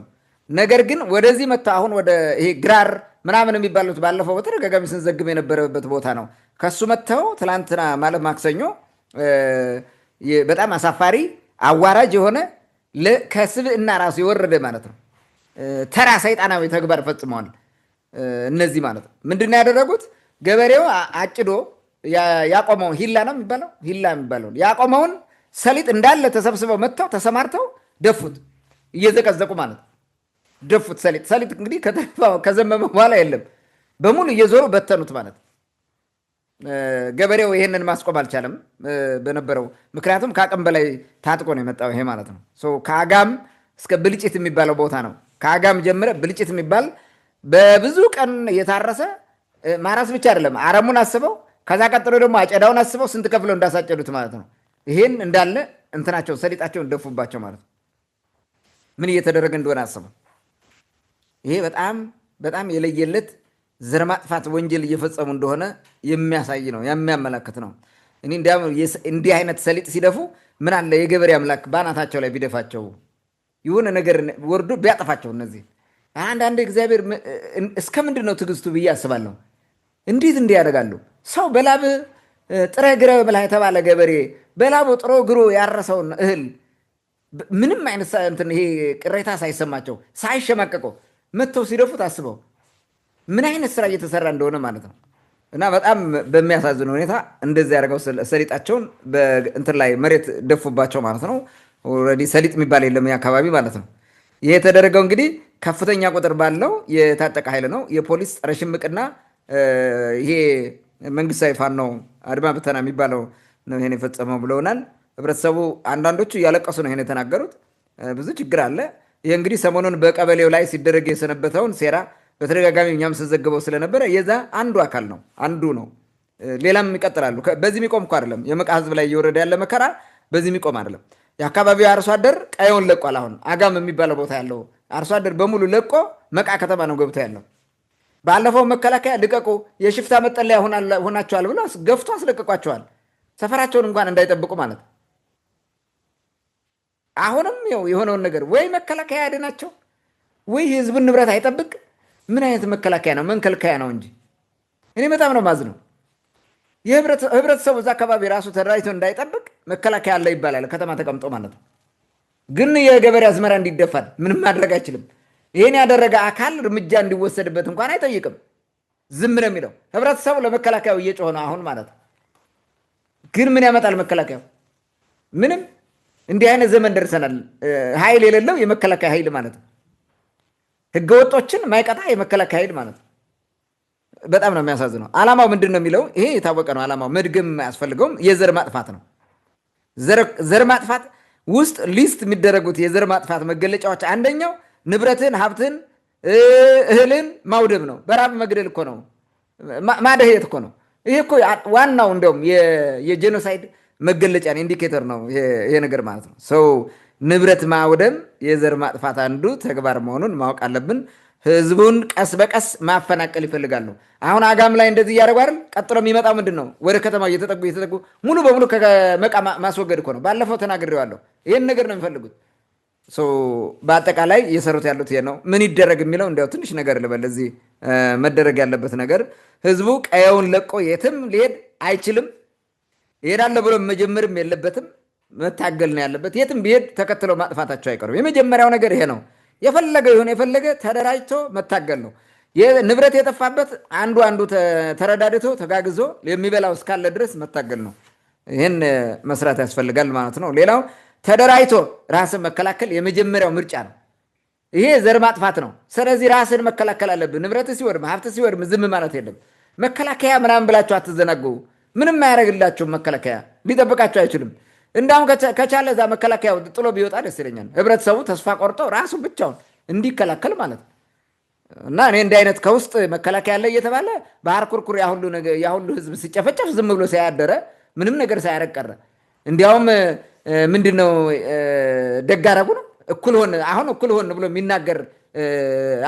ነገር ግን ወደዚህ መጥተው አሁን ወደ ይሄ ግራር ምናምን የሚባሉት ባለፈው በተደጋጋሚ ስንዘግብ የነበረበት ቦታ ነው። ከሱ መጥተው ትላንትና ማለት ማክሰኞ በጣም አሳፋሪ አዋራጅ የሆነ ከስብዕና ራሱ የወረደ ማለት ነው ተራ ሰይጣናዊ ተግባር ፈጽመዋል። እነዚህ ማለት ነው ምንድን ነው ያደረጉት? ገበሬው አጭዶ ያቆመውን ሂላ ነው የሚባለው ያቆመውን ሰሊጥ እንዳለ ተሰብስበው መጥተው ተሰማርተው ደፉት፣ እየዘቀዘቁ ማለት ነው። ደፉት ሰሊጥ እንግዲህ ከዘመመ በኋላ የለም በሙሉ እየዞሩ በተኑት ማለት ነው። ገበሬው ይሄንን ማስቆም አልቻለም በነበረው ምክንያቱም ከአቅም በላይ ታጥቆ ነው የመጣው ይሄ ማለት ነው። ከአጋም እስከ ብልጭት የሚባለው ቦታ ነው። ከአጋም ጀምረ ብልጭት የሚባል በብዙ ቀን እየታረሰ ማራስ ብቻ አይደለም አረሙን አስበው ከዛ ቀጥሎ ደግሞ አጨዳውን አስበው ስንት ከፍለው እንዳሳጨዱት ማለት ነው። ይሄን እንዳለ እንትናቸው ሰሊጣቸውን ደፉባቸው ማለት ነው። ምን እየተደረገ እንደሆነ አስበው። ይሄ በጣም በጣም የለየለት ዘር ማጥፋት ወንጀል እየፈጸሙ እንደሆነ የሚያሳይ ነው፣ የሚያመላክት ነው። እኔ እንዲህ አይነት ሰሊጥ ሲደፉ ምን አለ የገበሬ አምላክ ባናታቸው ላይ ቢደፋቸው የሆነ ነገር ወርዶ ቢያጠፋቸው። እነዚህ አንዳንድ እግዚአብሔር እስከ ምንድን ነው ትዕግስቱ ብዬ አስባለሁ። እንዴት እንዲህ ያደርጋሉ? ሰው በላብ ጥረ ግረ ብላ የተባለ ገበሬ በላቡ ጥሮ ግሮ ያረሰውን እህል ምንም አይነት ይሄ ቅሬታ ሳይሰማቸው ሳይሸማቀቁ መጥተው ሲደፉት አስበው ምን አይነት ስራ እየተሰራ እንደሆነ ማለት ነው። እና በጣም በሚያሳዝን ሁኔታ እንደዚህ ያደርገው ሰሊጣቸውን በእንትን ላይ መሬት ደፉባቸው ማለት ነው። ኦልሬዲ ሰሊጥ የሚባል የለም አካባቢ ማለት ነው። ይሄ የተደረገው እንግዲህ ከፍተኛ ቁጥር ባለው የታጠቀ ኃይል ነው። የፖሊስ ጸረ ሽምቅና ይሄ መንግስታዊ ፋኖ አድማ ብተና የሚባለው ነው ይሄን የፈጸመው ብለውናል። ህብረተሰቡ አንዳንዶቹ እያለቀሱ ነው ይሄን የተናገሩት። ብዙ ችግር አለ። ይሄ እንግዲህ ሰሞኑን በቀበሌው ላይ ሲደረግ የሰነበተውን ሴራ በተደጋጋሚ እኛም ስንዘግበው ስለነበረ የዛ አንዱ አካል ነው፣ አንዱ ነው። ሌላም ይቀጥላሉ። በዚህ የሚቆም እኮ አይደለም። የመቃ ህዝብ ላይ እየወረደ ያለ መከራ በዚህ የሚቆም አይደለም። የአካባቢው አርሶ አደር ቀየውን ለቋል። አሁን አጋም የሚባለው ቦታ ያለው አርሶ አደር በሙሉ ለቆ መቃ ከተማ ነው ገብቶ ያለው። ባለፈው መከላከያ ልቀቁ፣ የሽፍታ መጠለያ ሆናቸዋል ብሎ ገፍቶ አስለቅቋቸዋል። ሰፈራቸውን እንኳን እንዳይጠብቁ ማለት። አሁንም የሆነውን ነገር ወይ መከላከያ ያድናቸው ወይ የህዝብን ንብረት አይጠብቅ። ምን አይነት መከላከያ ነው? መንከልከያ ነው እንጂ። እኔ በጣም ነው ማዝነው። የህብረተሰቡ እዛ አካባቢ ራሱ ተደራጅቶ እንዳይጠብቅ መከላከያ አለ ይባላል፣ ከተማ ተቀምጦ ማለት ነው። ግን የገበሬ አዝመራ እንዲደፋል ምንም ማድረግ አይችልም። ይህን ያደረገ አካል እርምጃ እንዲወሰድበት እንኳን አይጠይቅም። ዝም ነው የሚለው። ህብረተሰቡ ለመከላከያው እየጮኸ ነው አሁን ማለት ነው። ግን ምን ያመጣል መከላከያው? ምንም። እንዲህ አይነት ዘመን ደርሰናል። ኃይል የሌለው የመከላከያ ኃይል ማለት ነው። ህገወጦችን ማይቀጣ የመከላከያ ኃይል ማለት ነው። በጣም ነው የሚያሳዝነው። ዓላማው ምንድን ነው የሚለው ይሄ የታወቀ ነው። ዓላማው መድገም አያስፈልገውም። የዘር ማጥፋት ነው። ዘር ማጥፋት ውስጥ ሊስት የሚደረጉት የዘር ማጥፋት መገለጫዎች አንደኛው ንብረትን፣ ሀብትን፣ እህልን ማውደም ነው። በራብ መግደል እኮ ነው፣ ማደህየት እኮ ነው። ይሄ እኮ ዋናው እንደውም የጄኖሳይድ መገለጫ ኢንዲኬተር ነው ይሄ ነገር ማለት ነው። ሰው ንብረት ማውደም የዘር ማጥፋት አንዱ ተግባር መሆኑን ማወቅ አለብን። ህዝቡን ቀስ በቀስ ማፈናቀል ይፈልጋሉ። አሁን አጋም ላይ እንደዚህ እያደረጉ አይደል? ቀጥሎ የሚመጣው ምንድን ነው? ወደ ከተማ እየተጠጉ ሙሉ በሙሉ ከመቃ ማስወገድ እኮ ነው። ባለፈው ተናግሬዋለሁ። ይህን ነገር ነው የሚፈልጉት። በአጠቃላይ እየሰሩት ያሉት ይሄ ነው። ምን ይደረግ የሚለው እንዲያው ትንሽ ነገር ልበል። እዚህ መደረግ ያለበት ነገር ህዝቡ ቀየውን ለቆ የትም ሊሄድ አይችልም። ይሄዳለ ብሎ መጀመርም የለበትም። መታገል ነው ያለበት። የትም ቢሄድ ተከትለው ማጥፋታቸው አይቀሩም። የመጀመሪያው ነገር ይሄ ነው። የፈለገ ይሁን የፈለገ ተደራጅቶ መታገል ነው። ንብረት የጠፋበት አንዱ ተረዳድቶ ተጋግዞ የሚበላው እስካለ ድረስ መታገል ነው። ይህን መስራት ያስፈልጋል ማለት ነው። ሌላው ተደራጅቶ ራስን መከላከል የመጀመሪያው ምርጫ ነው። ይሄ ዘር ማጥፋት ነው። ስለዚህ ራስን መከላከል አለብን። ንብረት ሲወድም ሀብት ሲወድም ዝም ማለት የለም። መከላከያ ምናምን ብላችሁ አትዘናጉ። ምንም አያደርግላችሁም። መከላከያ ሊጠብቃችሁ አይችልም። እንዳውም ከቻለ እዛ መከላከያ ጥሎ ቢወጣ ደስ ይለኛል። ህብረተሰቡ ተስፋ ቆርጦ ራሱን ብቻውን እንዲከላከል ማለት ነው። እና እኔ እንዲህ አይነት ከውስጥ መከላከያ አለ እየተባለ ባህር ኩርኩር ያሁሉ ህዝብ ሲጨፈጨፍ ዝም ብሎ ሳያደረ ምንም ነገር ሳያረግ ቀረ። እንዲያውም ምንድነው ደግ አደረጉ ነው አሁን እኩል ሆን ብሎ የሚናገር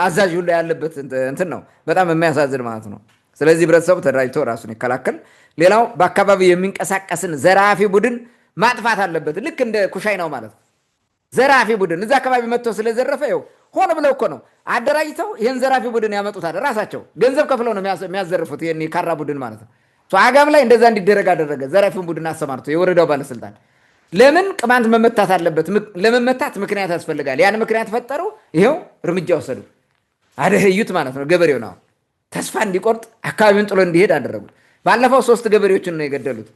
አዛዥ ሁሉ ያለበት እንትን ነው። በጣም የሚያሳዝን ማለት ነው። ስለዚህ ህብረተሰቡ ተደራጅቶ ራሱን ይከላከል። ሌላው በአካባቢ የሚንቀሳቀስን ዘራፊ ቡድን ማጥፋት አለበት። ልክ እንደ ኩሻይ ነው ማለት ነው። ዘራፊ ቡድን እዛ አካባቢ መጥቶ ስለዘረፈ ይኸው ሆነ ብለው እኮ ነው አደራጅተው ይህን ዘራፊ ቡድን ያመጡታል። ራሳቸው ገንዘብ ከፍለው ነው የሚያዘርፉት። ይህን የካራ ቡድን ማለት ነው። አጋም ላይ እንደዛ እንዲደረግ አደረገ። ዘራፊውን ቡድን አሰማርቶ የወረዳው ባለስልጣን ለምን ቅማንት መመታት አለበት? ለመመታት ምክንያት ያስፈልጋል። ያን ምክንያት ፈጠሩ። ይኸው እርምጃ ወሰዱ። አደህዩት ማለት ነው። ገበሬው ነው ተስፋ እንዲቆርጥ አካባቢውን ጥሎ እንዲሄድ አደረጉት። ባለፈው 3 ገበሬዎችን ነው የገደሉት።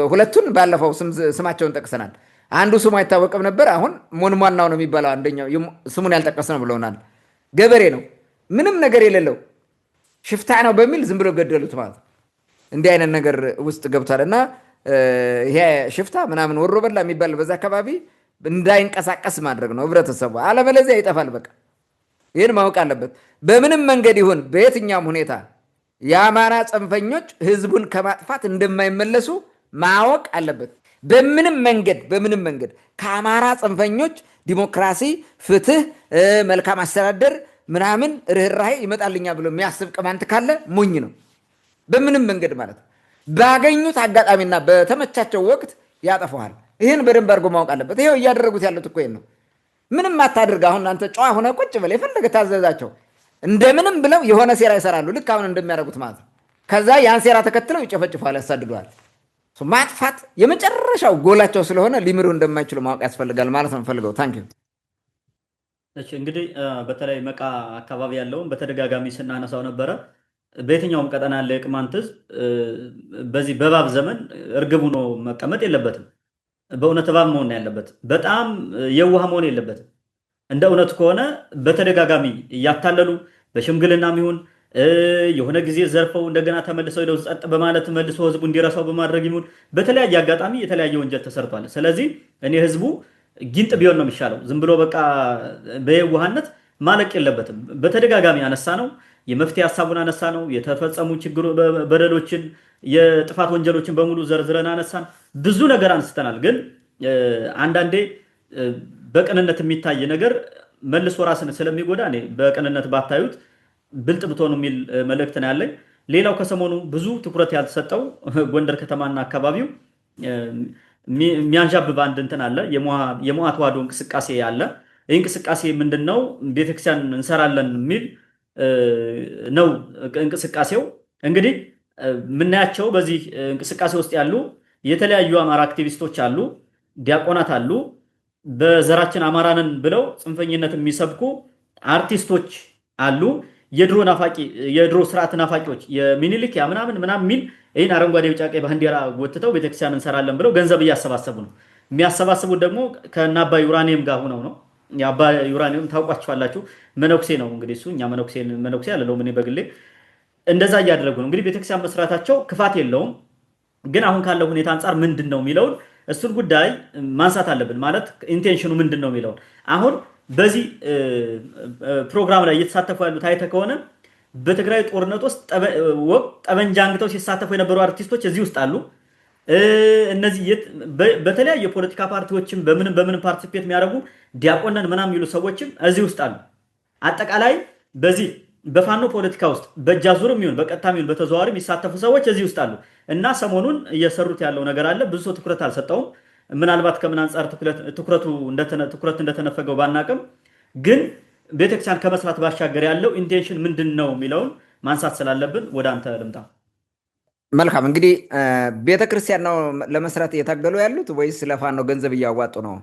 ሁለቱን ባለፈው ስማቸውን ጠቅሰናል። አንዱ ስሙ አይታወቅም ነበር። አሁን ሞንሟናው ነው የሚባለው። አንደኛው ስሙን ያልጠቀስ ነው ብለውናል። ገበሬ ነው፣ ምንም ነገር የሌለው ሽፍታ ነው በሚል ዝም ብሎ ገደሉት ማለት ነው። እንዲህ አይነት ነገር ውስጥ ገብቷል። እና ይሄ ሽፍታ ምናምን ወሮ በላ የሚባል በዛ አካባቢ እንዳይንቀሳቀስ ማድረግ ነው ህብረተሰቡ። አለበለዚያ ይጠፋል። በቃ ይህን ማወቅ አለበት። በምንም መንገድ ይሁን በየትኛውም ሁኔታ የአማራ ጽንፈኞች ህዝቡን ከማጥፋት እንደማይመለሱ ማወቅ አለበት። በምንም መንገድ ከአማራ ጽንፈኞች ዲሞክራሲ፣ ፍትህ፣ መልካም አስተዳደር ምናምን ርኅራሄ ይመጣልኛ ብሎ የሚያስብ ቅማንት ካለ ሞኝ ነው። በምንም መንገድ ማለት ነው። ባገኙት አጋጣሚና በተመቻቸው ወቅት ያጠፈዋል። ይህን በደንብ አድርጎ ማወቅ አለበት። ይሄው እያደረጉት ያሉት እኮ ነው። ምንም አታድርግ። አሁን አንተ ጨዋ ሆነ ቁጭ በል፣ የፈለገ ታዘዛቸው። እንደምንም ብለው የሆነ ሴራ ይሰራሉ፣ ልክ አሁን እንደሚያደርጉት ማለት ነው። ከዛ ያን ሴራ ተከትለው ይጨፈጭፈዋል፣ ያሳድደዋል። ማጥፋት የመጨረሻው ጎላቸው ስለሆነ ሊምሩ እንደማይችሉ ማወቅ ያስፈልጋል ማለት ነው ፈልገው። ታንክ ዩ። እንግዲህ በተለይ መቃ አካባቢ ያለውን በተደጋጋሚ ስናነሳው ነበረ። በየትኛውም ቀጠና ያለ የቅማንት ህዝብ በዚህ በእባብ ዘመን እርግብ ሆኖ መቀመጥ የለበትም። በእውነት እባብ መሆን ያለበት፣ በጣም የዋህ መሆን የለበትም። እንደ እውነቱ ከሆነ በተደጋጋሚ እያታለሉ በሽምግልናም ይሁን የሆነ ጊዜ ዘርፈው እንደገና ተመልሰው ሄደው ጸጥ በማለት መልሶ ህዝቡ እንዲረሳው በማድረግ ይሁን በተለያየ አጋጣሚ የተለያየ ወንጀል ተሰርቷል። ስለዚህ እኔ ህዝቡ ጊንጥ ቢሆን ነው የሚሻለው። ዝም ብሎ በቃ በየዋህነት ማለቅ የለበትም። በተደጋጋሚ አነሳ ነው የመፍትሄ ሀሳቡን አነሳ ነው። የተፈጸሙ ችግሮ በደሎችን፣ የጥፋት ወንጀሎችን በሙሉ ዘርዝረን አነሳን። ብዙ ነገር አንስተናል። ግን አንዳንዴ በቅንነት የሚታይ ነገር መልሶ ራስን ስለሚጎዳ እኔ በቅንነት ባታዩት ብልጥ ብትሆኑ የሚል መልእክት ነው ያለኝ። ሌላው ከሰሞኑ ብዙ ትኩረት ያልተሰጠው ጎንደር ከተማና አካባቢው የሚያንዣብብ አንድ እንትን አለ። የሞዓ ተዋሕዶ እንቅስቃሴ አለ። ይህ እንቅስቃሴ ምንድን ነው? ቤተክርስቲያን እንሰራለን የሚል ነው እንቅስቃሴው። እንግዲህ የምናያቸው በዚህ እንቅስቃሴ ውስጥ ያሉ የተለያዩ አማራ አክቲቪስቶች አሉ፣ ዲያቆናት አሉ፣ በዘራችን አማራንን ብለው ጽንፈኝነት የሚሰብኩ አርቲስቶች አሉ፣ የድሮ ስርዓት ናፋቂዎች የሚኒሊክ ያ ምናምን የሚል ይህን አረንጓዴ ቢጫ ቀይ ባንዲራ ጎትተው ቤተክርስቲያን እንሰራለን ብለው ገንዘብ እያሰባሰቡ ነው። የሚያሰባስቡት ደግሞ ከእነ አባ ዩራኒየም ጋር ሆነው ነው። የአባ ዩራኒየም ታውቋቸዋላችሁ። መነኩሴ ነው እንግዲህ እሱ። እኛ መነኩሴ አለለው እኔ በግሌ እንደዛ እያደረጉ ነው። እንግዲህ ቤተክርስቲያን መስራታቸው ክፋት የለውም። ግን አሁን ካለው ሁኔታ አንጻር ምንድን ነው የሚለውን እሱን ጉዳይ ማንሳት አለብን። ማለት ኢንቴንሽኑ ምንድን ነው የሚለውን አሁን በዚህ ፕሮግራም ላይ እየተሳተፉ ያሉት አይተህ ከሆነ በትግራይ ጦርነት ውስጥ ጠበንጃ አንግተው ሲሳተፉ የነበሩ አርቲስቶች እዚህ ውስጥ አሉ። እነዚህ በተለያዩ የፖለቲካ ፓርቲዎችም በምንም ፓርቲሲፔት የሚያደርጉ ዲያቆነን ምናምን የሚሉ ሰዎችም እዚህ ውስጥ አሉ። አጠቃላይ በዚህ በፋኖ ፖለቲካ ውስጥ በእጃዙርም ይሁን በቀጥታም ይሁን በተዘዋዋሪ የሚሳተፉ ሰዎች እዚህ ውስጥ አሉ እና ሰሞኑን እየሰሩት ያለው ነገር አለ። ብዙ ሰው ትኩረት አልሰጠውም። ምናልባት ከምን አንጻር ትኩረት እንደተነፈገው ባናቅም፣ ግን ቤተክርስቲያን ከመስራት ባሻገር ያለው ኢንቴንሽን ምንድን ነው የሚለውን ማንሳት ስላለብን ወደ አንተ ልምጣ። መልካም። እንግዲህ ቤተክርስቲያን ነው ለመስራት እየታገሉ ያሉት ወይስ ለፋኖ ገንዘብ እያዋጡ ነው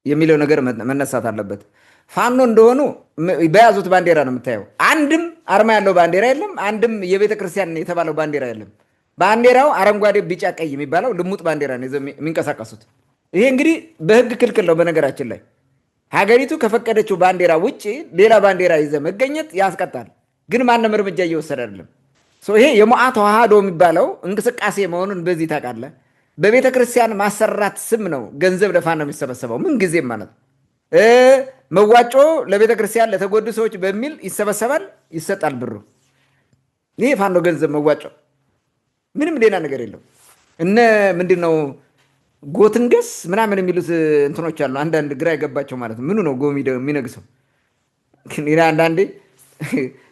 የሚለው ነገር መነሳት አለበት። ፋኖ እንደሆኑ በያዙት ባንዲራ ነው የምታየው። አንድም አርማ ያለው ባንዲራ የለም። አንድም የቤተክርስቲያን የተባለው ባንዲራ የለም። ባንዲራው አረንጓዴ፣ ቢጫ፣ ቀይ የሚባለው ልሙጥ ባንዲራ ነው የሚንቀሳቀሱት። ይሄ እንግዲህ በህግ ክልክል ነው። በነገራችን ላይ ሀገሪቱ ከፈቀደችው ባንዲራ ውጭ ሌላ ባንዲራ ይዘ መገኘት ያስቀጣል። ግን ማንም እርምጃ እየወሰደ አይደለም። ይሄ የሞዓ ተዋህዶ የሚባለው እንቅስቃሴ መሆኑን በዚህ ታውቃለህ። በቤተ ክርስቲያን ማሰራት ስም ነው ገንዘብ ለፋኖ ነው የሚሰበሰበው ምን ጊዜም ማለት ነው። መዋጮ ለቤተ ክርስቲያን ለተጎዱ ሰዎች በሚል ይሰበሰባል፣ ይሰጣል ብሩ። ይሄ ፋኖ ገንዘብ መዋጮ ምንም ሌላ ነገር የለው። እነ ምንድነው ጎትንገስ ምናምን የሚሉት እንትኖች አሉ። አንዳንድ ግራ የገባቸው ማለት ነው። ምኑ ነው ጎ የሚነግሰው? አንዳንዴ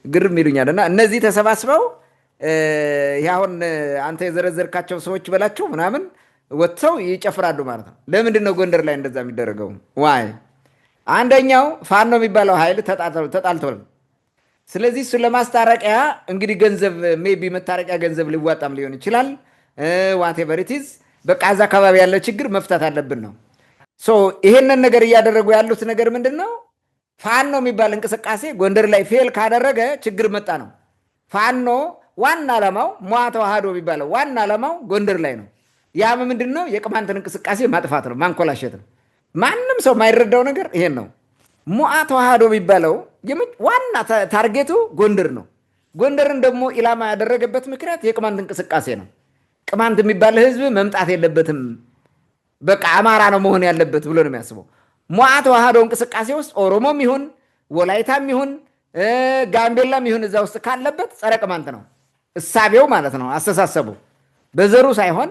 ግርም ይሉኛል። እና እነዚህ ተሰባስበው አሁን አንተ የዘረዘርካቸው ሰዎች በላቸው ምናምን ወጥተው ይጨፍራሉ ማለት ነው። ለምንድን ነው ጎንደር ላይ እንደዛ የሚደረገው? ዋይ አንደኛው ፋኖ የሚባለው ኃይል ተጣልተው፣ ስለዚህ እሱን ለማስታረቂያ እንግዲህ ገንዘብ ሜቢ መታረቂያ ገንዘብ ሊዋጣም ሊሆን ይችላል። ዋቴቨር ኢት ኢዝ በቃ እዛ አካባቢ ያለ ችግር መፍታት አለብን ነው። ይሄንን ነገር እያደረጉ ያሉት ነገር ምንድን ነው? ፋኖ የሚባል እንቅስቃሴ ጎንደር ላይ ፌል ካደረገ ችግር መጣ ነው። ፋኖ ዋና ዓላማው ሞዓ ተዋህዶ የሚባለው ዋና ዓላማው ጎንደር ላይ ነው። ያም ምንድን ነው? የቅማንትን እንቅስቃሴ ማጥፋት ነው፣ ማንኮላሸት ነው። ማንም ሰው የማይረዳው ነገር ይሄን ነው። ሞዓ ተዋህዶ የሚባለው ዋና ታርጌቱ ጎንደር ነው። ጎንደርን ደግሞ ኢላማ ያደረገበት ምክንያት የቅማንት እንቅስቃሴ ነው። ቅማንት የሚባል ህዝብ መምጣት የለበትም፣ በቃ አማራ ነው መሆን ያለበት ብሎ ነው የሚያስበው። ሞዓ ተዋህዶ እንቅስቃሴ ውስጥ ኦሮሞም ይሁን ወላይታም ይሁን ጋምቤላም ይሁን እዛ ውስጥ ካለበት ጸረ ቅማንት ነው እሳቤው ማለት ነው። አስተሳሰቡ በዘሩ ሳይሆን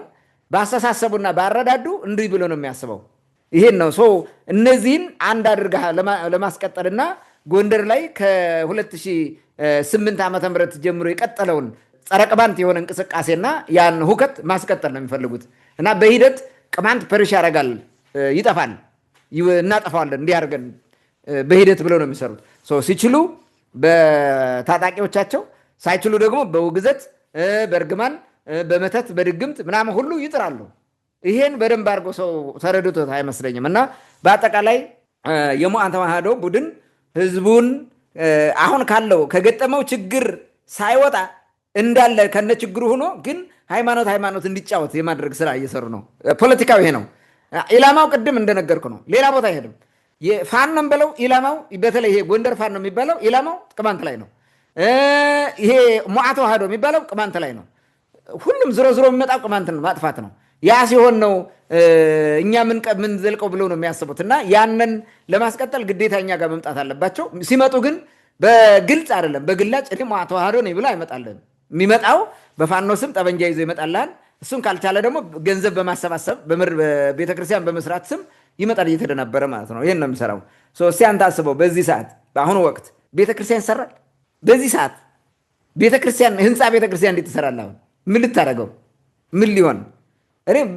በአስተሳሰቡና ባረዳዱ እንዲህ ብሎ ነው የሚያስበው። ይሄን ነው እነዚህን አንድ አድርጋ ለማስቀጠልና ጎንደር ላይ ከ2008 ዓ.ም ጀምሮ የቀጠለውን ጸረ ቅማንት የሆነ እንቅስቃሴና ያን ሁከት ማስቀጠል ነው የሚፈልጉት። እና በሂደት ቅማንት ፐርሽ ያደርጋል፣ ይጠፋል፣ እናጠፋዋለን እንዲህ አድርገን በሂደት ብለው ነው የሚሰሩት። ሲችሉ በታጣቂዎቻቸው ሳይችሉ ደግሞ በውግዘት በእርግማን በመተት በድግምት ምናምን ሁሉ ይጥራሉ። ይሄን በደንብ አድርጎ ሰው ተረድቶት አይመስለኝም። እና በአጠቃላይ የሞዓ ተዋህዶ ቡድን ህዝቡን አሁን ካለው ከገጠመው ችግር ሳይወጣ እንዳለ ከነ ችግሩ ሆኖ ግን ሃይማኖት እንዲጫወት የማድረግ ስራ እየሰሩ ነው። ፖለቲካው ይሄ ነው ኢላማው። ቅድም እንደነገርኩ ነው፣ ሌላ ቦታ አይሄድም። ፋኖም በለው ኢላማው፣ በተለይ ይሄ ጎንደር ፋኖ የሚባለው ኢላማው ቅማንት ላይ ነው። ይሄ ሞዓ ተዋህዶ የሚባለው ቅማንት ላይ ነው። ሁሉም ዝሮ የሚመጣው ቅማንትን ማጥፋት ነው። ያ ሲሆን ነው እኛ ምን ዘልቀው ብለው ነው የሚያስቡት። እና ያንን ለማስቀጠል ግዴታ እኛ ጋር መምጣት አለባቸው። ሲመጡ ግን በግልጽ አይደለም፣ በግላጭ ሞዓ ተዋህዶ ነው ብሎ አይመጣልን። የሚመጣው በፋኖ ስም ጠበንጃ ይዞ ይመጣልሃል። እሱን ካልቻለ ደግሞ ገንዘብ በማሰባሰብ ቤተክርስቲያን በመስራት ስም ይመጣል እየተደናበረ ማለት ነው። ይሄን ነው የሚሰራው። እስቲ አንተ አስበው፣ በዚህ ሰዓት በአሁኑ ወቅት ቤተክርስቲያን ይሰራል? በዚህ ሰዓት ህንፃ ቤተክርስቲያን እንዴት ይሰራል? አሁን ምን ልታደርገው? ምን ሊሆን?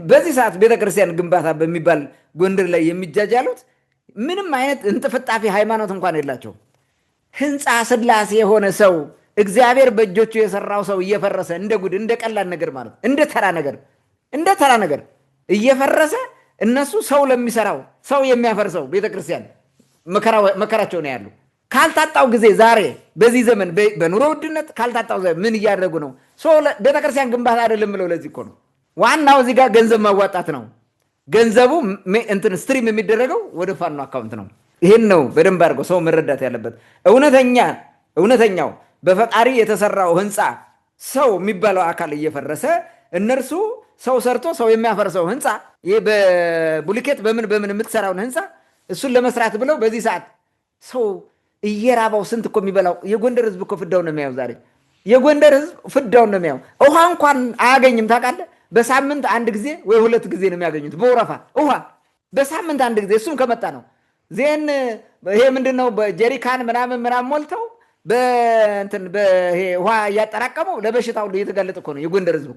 በዚህ ሰዓት ቤተክርስቲያን ግንባታ በሚባል ጎንደር ላይ የሚጃጃሉት ምንም አይነት እንጥፍጣፊ ሃይማኖት እንኳን የላቸው። ህንፃ ስላሴ የሆነ ሰው እግዚአብሔር በእጆቹ የሰራው ሰው እየፈረሰ እንደ ጉድ እንደ ቀላል ነገር ማለት እንደ ተራ ነገር እየፈረሰ እነሱ ሰው ለሚሰራው ሰው የሚያፈርሰው ቤተክርስቲያን መከራቸው ነው ያሉ። ካልታጣው ጊዜ ዛሬ በዚህ ዘመን በኑሮ ውድነት ካልታጣው ምን እያደረጉ ነው? ቤተክርስቲያን ግንባታ አይደለም ብለው ለዚህ እኮ ነው ዋናው እዚህ ጋር ገንዘብ ማዋጣት ነው። ገንዘቡ ስትሪም የሚደረገው ወደ ፋኖ አካውንት ነው። ይሄን ነው በደንብ አድርገው ሰው መረዳት ያለበት። እውነተኛው በፈጣሪ የተሰራው ህንፃ ሰው የሚባለው አካል እየፈረሰ እነርሱ ሰው ሰርቶ ሰው የሚያፈርሰው ህንፃ ይሄ በቡሊኬት በምን የምትሰራውን ህንፃ እሱን ለመስራት ብለው በዚህ ሰዓት ሰው እየራባው ስንት እኮ የሚበላው የጎንደር ህዝብ እኮ ፍዳውን ነው የሚያየው። ዛሬ የጎንደር ህዝብ ፍዳውን ነው የሚያየው። ውሃ እንኳን አያገኝም ታውቃለህ። በሳምንት አንድ ጊዜ ወይ 2 ጊዜ ነው የሚያገኙት በወረፋ ውሃ በሳምንት አንድ ጊዜ። እሱም ከመጣ ነው ዜን ይሄ ምንድነው በጀሪካን ምናምን ሞልተው ይሄ ውሃ እያጠራቀሙ ለበሽታ ሁሉ እየተጋለጠ እኮ ነው የጎንደር ህዝብ።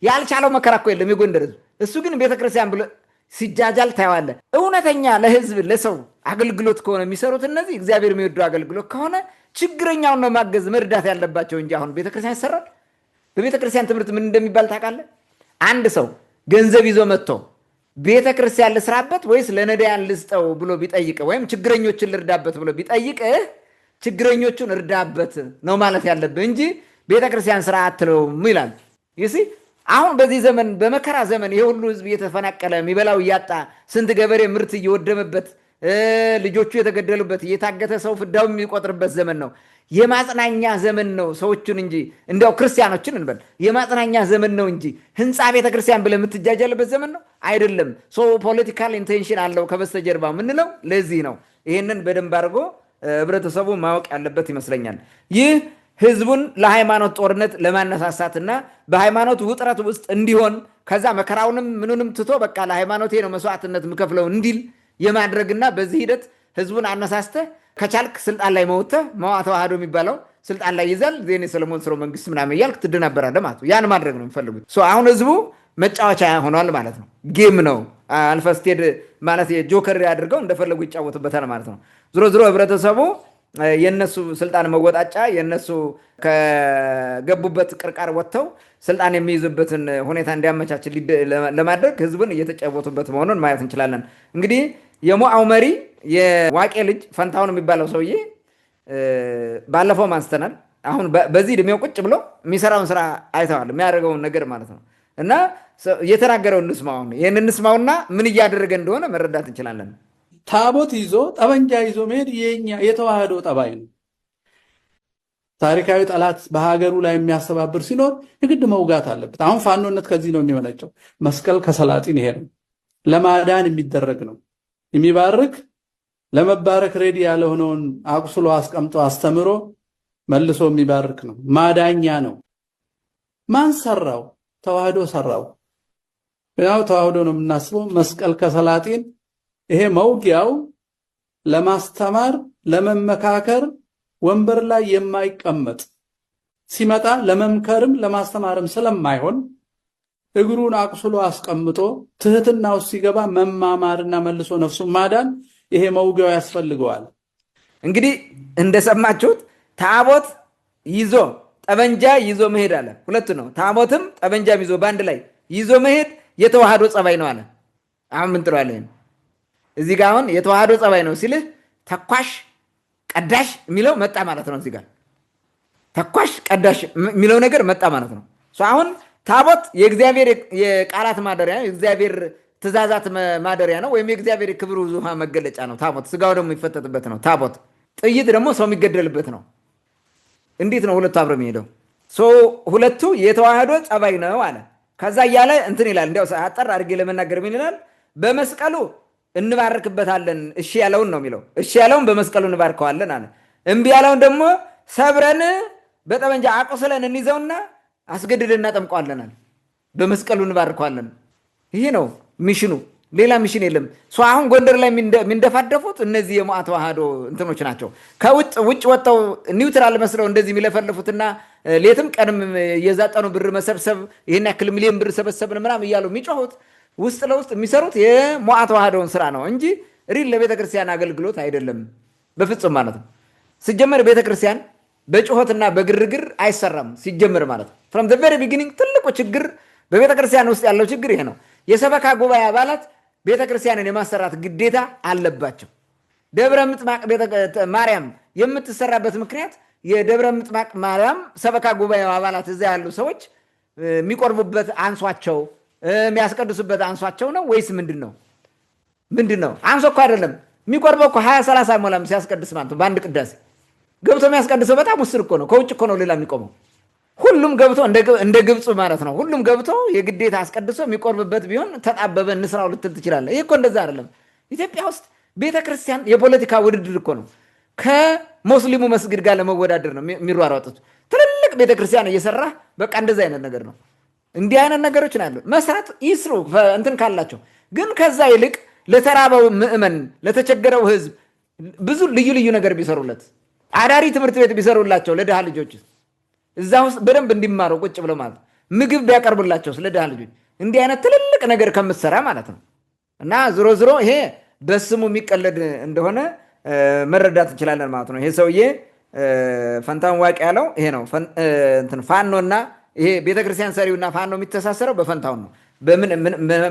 ያልቻለው መከራ እኮ የለም የጎንደር ህዝብ። እሱ ግን ቤተክርስቲያን ብሎ ሲጃጃል ታየዋለህ። እውነተኛ ለህዝብ ለሰው አገልግሎት ከሆነ የሚሰሩት እነዚህ እግዚአብሔር የሚወደው አገልግሎት ከሆነ ችግረኛውን ነው ማገዝ መርዳት ያለባቸው እንጂ አሁን ቤተክርስቲያን ይሰራል። በቤተክርስቲያን ትምህርት ምን እንደሚባል ታውቃለህ? አንድ ሰው ገንዘብ ይዞ መጥቶ ቤተክርስቲያን ልስራበት ወይስ ለነዳያን ልስጠው ብሎ ቢጠይቅ ወይም ችግረኞችን ልርዳበት ብሎ ቢጠይቅ ችግረኞቹን እርዳበት ነው ማለት ያለብህ እንጂ ቤተክርስቲያን ስራ አትለውም ይላል። ይሲ አሁን በዚህ ዘመን በመከራ ዘመን ይሄ ሁሉ ህዝብ እየተፈናቀለ የሚበላው እያጣ ስንት ገበሬ ምርት እየወደመበት ልጆቹ የተገደሉበት እየታገተ ሰው ፍዳው የሚቆጥርበት ዘመን ነው። የማጽናኛ ዘመን ነው ሰዎችን እንጂ እንዲያው ክርስቲያኖችን እንበል የማጽናኛ ዘመን ነው እንጂ ህንፃ ቤተክርስቲያን ብለህ የምትጃጃልበት ዘመን ነው አይደለም። ፖለቲካል ኢንቴንሽን አለው ከበስተጀርባ ምንለው ለዚህ ነው። ይህንን በደንብ አድርጎ ህብረተሰቡ ማወቅ ያለበት ይመስለኛል። ይህ ህዝቡን ለሃይማኖት ጦርነት ለማነሳሳትና በሃይማኖት ውጥረት ውስጥ እንዲሆን ከዛ መከራውንም ምኑንም ትቶ በቃ ለሃይማኖቴ ነው መስዋዕትነት የምከፍለው እንዲል የማድረግና በዚህ ሂደት ህዝቡን አነሳስተህ ከቻልክ ስልጣን ላይ መውተህ መዋ ተዋህዶ የሚባለው ስልጣን ላይ ይዛል ዜኔ ሰለሞን ስርወ መንግስት ምናምን እያልክ ትደናበራለህ ማለት ነው። ያን ማድረግ ነው የሚፈልጉት። አሁን ህዝቡ መጫወቻ ሆኗል ማለት ነው። ጌም ነው አልፈስቴድ ማለት የጆከር አድርገው እንደፈለጉ ይጫወቱበታል ማለት ነው። ዞሮ ህብረተሰቡ የነሱ ስልጣን መወጣጫ የነሱ ከገቡበት ቅርቃር ወጥተው ስልጣን የሚይዙበትን ሁኔታ እንዲያመቻች ለማድረግ ህዝቡን እየተጫወቱበት መሆኑን ማየት እንችላለን። እንግዲህ የሞዓው መሪ የዋቄ ልጅ ፈንታሁን የሚባለው ሰውዬ ባለፈው አንስተናል። አሁን በዚህ እድሜው ቁጭ ብሎ የሚሰራውን ስራ አይተዋል፣ የሚያደርገውን ነገር ማለት ነው። እና የተናገረው እንስማው። ይህን እንስማውና ምን እያደረገ እንደሆነ መረዳት እንችላለን። ታቦት ይዞ ጠበንጃ ይዞ መሄድ የኛ የተዋህዶ ጠባይ ነው። ታሪካዊ ጠላት በሀገሩ ላይ የሚያስተባብር ሲኖር የግድ መውጋት አለበት። አሁን ፋኖነት ከዚህ ነው የሚመነጨው። መስቀል ከሰላጢን ይሄ ነው፣ ለማዳን የሚደረግ ነው። የሚባርክ ለመባረክ ሬዲ ያልሆነውን አቁስሎ አስቀምጦ አስተምሮ መልሶ የሚባርክ ነው። ማዳኛ ነው። ማን ሰራው? ተዋህዶ ሰራው። ያው ተዋህዶ ነው የምናስበው። መስቀል ከሰላጢን ይሄ መውጊያው ለማስተማር ለመመካከር ወንበር ላይ የማይቀመጥ ሲመጣ ለመምከርም ለማስተማርም ስለማይሆን እግሩን አቁስሎ አስቀምጦ ትህትናው ሲገባ መማማርና መልሶ ነፍሱን ማዳን ይሄ መውጊያው ያስፈልገዋል። እንግዲህ እንደሰማችሁት ታቦት ይዞ ጠበንጃ ይዞ መሄድ አለ። ሁለቱ ነው። ታቦትም ጠበንጃም ይዞ በአንድ ላይ ይዞ መሄድ የተዋህዶ ጸባይ ነው አለ። አሁን ምን ጥሯለን? እዚህ ጋር አሁን የተዋህዶ ጸባይ ነው ሲልህ ተኳሽ ቀዳሽ የሚለው መጣ ማለት ነው። እዚህ ጋር ተኳሽ ቀዳሽ የሚለው ነገር መጣ ማለት ነው። አሁን ታቦት የእግዚአብሔር የቃላት ማደሪያ የእግዚአብሔር ትእዛዛት ማደሪያ ነው፣ ወይም የእግዚአብሔር ክብሩ ዙፋን መገለጫ ነው። ታቦት ስጋው ደግሞ የሚፈተትበት ነው። ታቦት ጥይት ደግሞ ሰው የሚገደልበት ነው። እንዴት ነው ሁለቱ አብረው የሚሄደው? ሁለቱ የተዋህዶ ጸባይ ነው አለ። ከዛ እያለ እንትን ይላል። እንዲያው አጠር አድርጌ ለመናገር ምን ይላል? በመስቀሉ እንባርክበታለን። እሺ ያለውን ነው የሚለው። እሺ ያለውን በመስቀሉ እንባርከዋለን አለ። እምቢ ያለውን ደግሞ ሰብረን በጠመንጃ አቆስለን እንይዘውና አስገድደን እናጠምቀዋለን አለ። በመስቀሉ እንባርከዋለን። ይሄ ነው ሚሽኑ፣ ሌላ ሚሽን የለም። አሁን ጎንደር ላይ የሚንደፋደፉት እነዚህ የሞዓ ተዋህዶ እንትኖች ናቸው። ውጭ ወጥተው ኒውትራል መስለው እንደዚህ የሚለፈልፉትና ሌትም ቀንም የዛጠኑ ብር መሰብሰብ ይህን ያክል ሚሊዮን ብር ሰበሰብን ምናምን እያሉ የሚጮሁት ውስጥ ለውስጥ የሚሰሩት የሞዓ ተዋህዶውን ስራ ነው እንጂ ሪል ለቤተክርስቲያን አገልግሎት አይደለም በፍጹም ማለት ነው። ሲጀመር ቤተክርስቲያን በጩኸትና በግርግር አይሰራም ሲጀመር ማለት ነው። ፍሮም ዘ ቬሪ ቢጊኒንግ ትልቁ ችግር በቤተክርስቲያን ውስጥ ያለው ችግር ይሄ ነው። የሰበካ ጉባኤ አባላት ቤተክርስቲያንን የማሰራት ግዴታ አለባቸው። ደብረ ምጥማቅ ማርያም የምትሰራበት ምክንያት የደብረ ምጥማቅ ማርያም ሰበካ ጉባኤ አባላት እዛ ያሉ ሰዎች የሚቆርቡበት አንሷቸው የሚያስቀድሱበት አንሷቸው ነው ወይስ ምንድን ነው? ምንድን ነው? አንሶ እኮ አይደለም የሚቆርበው እኮ 20-30 አይሞላም ሲያስቀድስ ማለት ነው። በአንድ ቅዳሴ ገብቶ የሚያስቀድሰው በጣም ውስን እኮ ነው። ከውጭ እኮ ነው ሌላ የሚቆመው ሁሉም ገብቶ እንደ ግብፁ ማለት ነው። ሁሉም ገብቶ የግዴታ አስቀድሶ የሚቆርብበት ቢሆን ተጣበበ እንስራው ልትል ትችላለህ። ይህ እኮ እንደዛ አይደለም። ኢትዮጵያ ውስጥ ቤተክርስቲያን የፖለቲካ ውድድር እኮ ነው። ከሙስሊሙ መስጊድ ጋር ለመወዳደር ነው የሚሯሯጡት። ትልልቅ ቤተክርስቲያን እየሰራ በቃ እንደዛ አይነት ነገር ነው። እንዲህ አይነት ነገሮች ናቸው መስራት ይስሩ እንትን ካላቸው። ግን ከዛ ይልቅ ለተራበው ምዕመን፣ ለተቸገረው ህዝብ ብዙ ልዩ ልዩ ነገር ቢሰሩለት፣ አዳሪ ትምህርት ቤት ቢሰሩላቸው ለድሃ ልጆች እዛ ውስጥ በደንብ እንዲማሩ ቁጭ ብለው ማለት ምግብ ቢያቀርቡላቸው ስለ ድሃ ልጆች እንዲህ አይነት ትልልቅ ነገር ከምትሰራ ማለት ነው። እና ዝሮ ዝሮ ይሄ በስሙ የሚቀለድ እንደሆነ መረዳት እንችላለን ማለት ነው። ይሄ ሰውዬ ፈንታውን ዋቂ ያለው ይሄ ነው። ፋኖና ይሄ ቤተክርስቲያን ሰሪውና ፋኖ የሚተሳሰረው በፈንታውን ነው።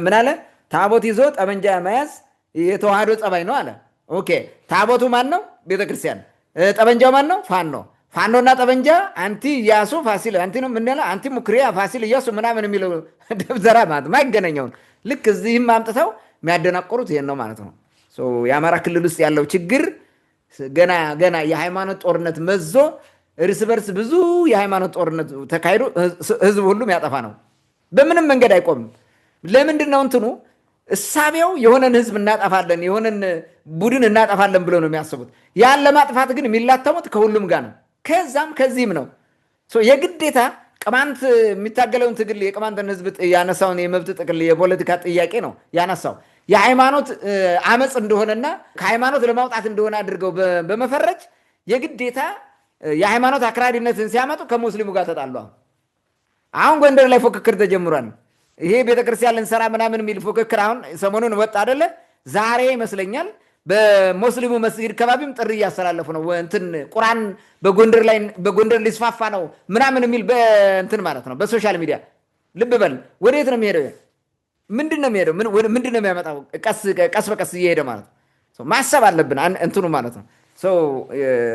ምን አለ? ታቦት ይዞ ጠመንጃ መያዝ የተዋህዶ ጸባይ ነው አለ። ኦኬ፣ ታቦቱ ማን ነው? ቤተክርስቲያን። ጠመንጃው ማን ነው? ፋኖ። ፋኖና ጠመንጃ አንቲ ኢያሱ ፋሲል አንቲ ነው ምንላ አንቲ ሙክሪያ ፋሲል ኢያሱ ምናምን የሚለው ደብዘራ ማለት ማይገናኘውን ልክ እዚህም አምጥተው የሚያደናቆሩት ይሄን ነው ማለት ነው። የአማራ ክልል ውስጥ ያለው ችግር ገና የሃይማኖት ጦርነት መዞ እርስ በርስ ብዙ የሃይማኖት ጦርነት ተካሂዶ ህዝብ ሁሉም ያጠፋ ነው። በምንም መንገድ አይቆምም። ለምንድን ነው እንትኑ እሳቤው የሆነን ህዝብ እናጠፋለን የሆነን ቡድን እናጠፋለን ብሎ ነው የሚያስቡት። ያን ለማጥፋት ግን የሚላተሙት ከሁሉም ጋር ነው፣ ከዛም ከዚህም ነው። የግዴታ ቅማንት የሚታገለውን ትግል የቅማንትን ህዝብ ያነሳውን የመብት ጥቅል የፖለቲካ ጥያቄ ነው ያነሳው የሃይማኖት አመፅ እንደሆነና ከሃይማኖት ለማውጣት እንደሆነ አድርገው በመፈረጅ የግዴታ የሃይማኖት አክራሪነትን ሲያመጡ ከሙስሊሙ ጋር ተጣሉ። አሁን ጎንደር ላይ ፉክክር ተጀምሯል። ይሄ ቤተክርስቲያን ልንሰራ ምናምን የሚል ፉክክር አሁን ሰሞኑን ወጣ አይደለ? ዛሬ ይመስለኛል በሙስሊሙ መስጊድ ከባቢም ጥሪ እያስተላለፉ ነው። እንትን ቁርአን በጎንደር ሊስፋፋ ነው ምናምን የሚል በእንትን ማለት ነው በሶሻል ሚዲያ። ልብ በል ወዴት ነው የሚሄደው? ምንድን ነው የሚሄደው? ምንድን ነው የሚያመጣው? ቀስ በቀስ እየሄደ ማለት ነው። ማሰብ አለብን እንትኑ ማለት ነው።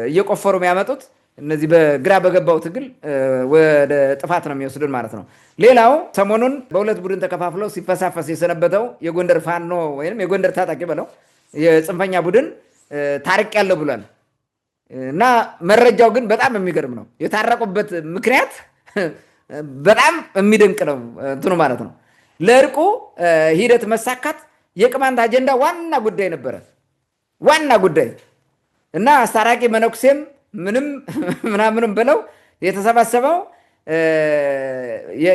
እየቆፈሩ የሚያመጡት እነዚህ በግራ በገባው ትግል ወደ ጥፋት ነው የሚወስዱን ማለት ነው። ሌላው ሰሞኑን በሁለት ቡድን ተከፋፍለው ሲፈሳፈስ የሰነበተው የጎንደር ፋኖ ወይም የጎንደር ታጣቂ በለው የጽንፈኛ ቡድን ታርቅ ያለው ብሏል። እና መረጃው ግን በጣም የሚገርም ነው። የታረቁበት ምክንያት በጣም የሚደንቅ ነው እንትኑ ማለት ነው። ለእርቁ ሂደት መሳካት የቅማንት አጀንዳ ዋና ጉዳይ ነበረ፣ ዋና ጉዳይ እና አስታራቂ መነኩሴም ምንም ምናምንም ብለው የተሰባሰበው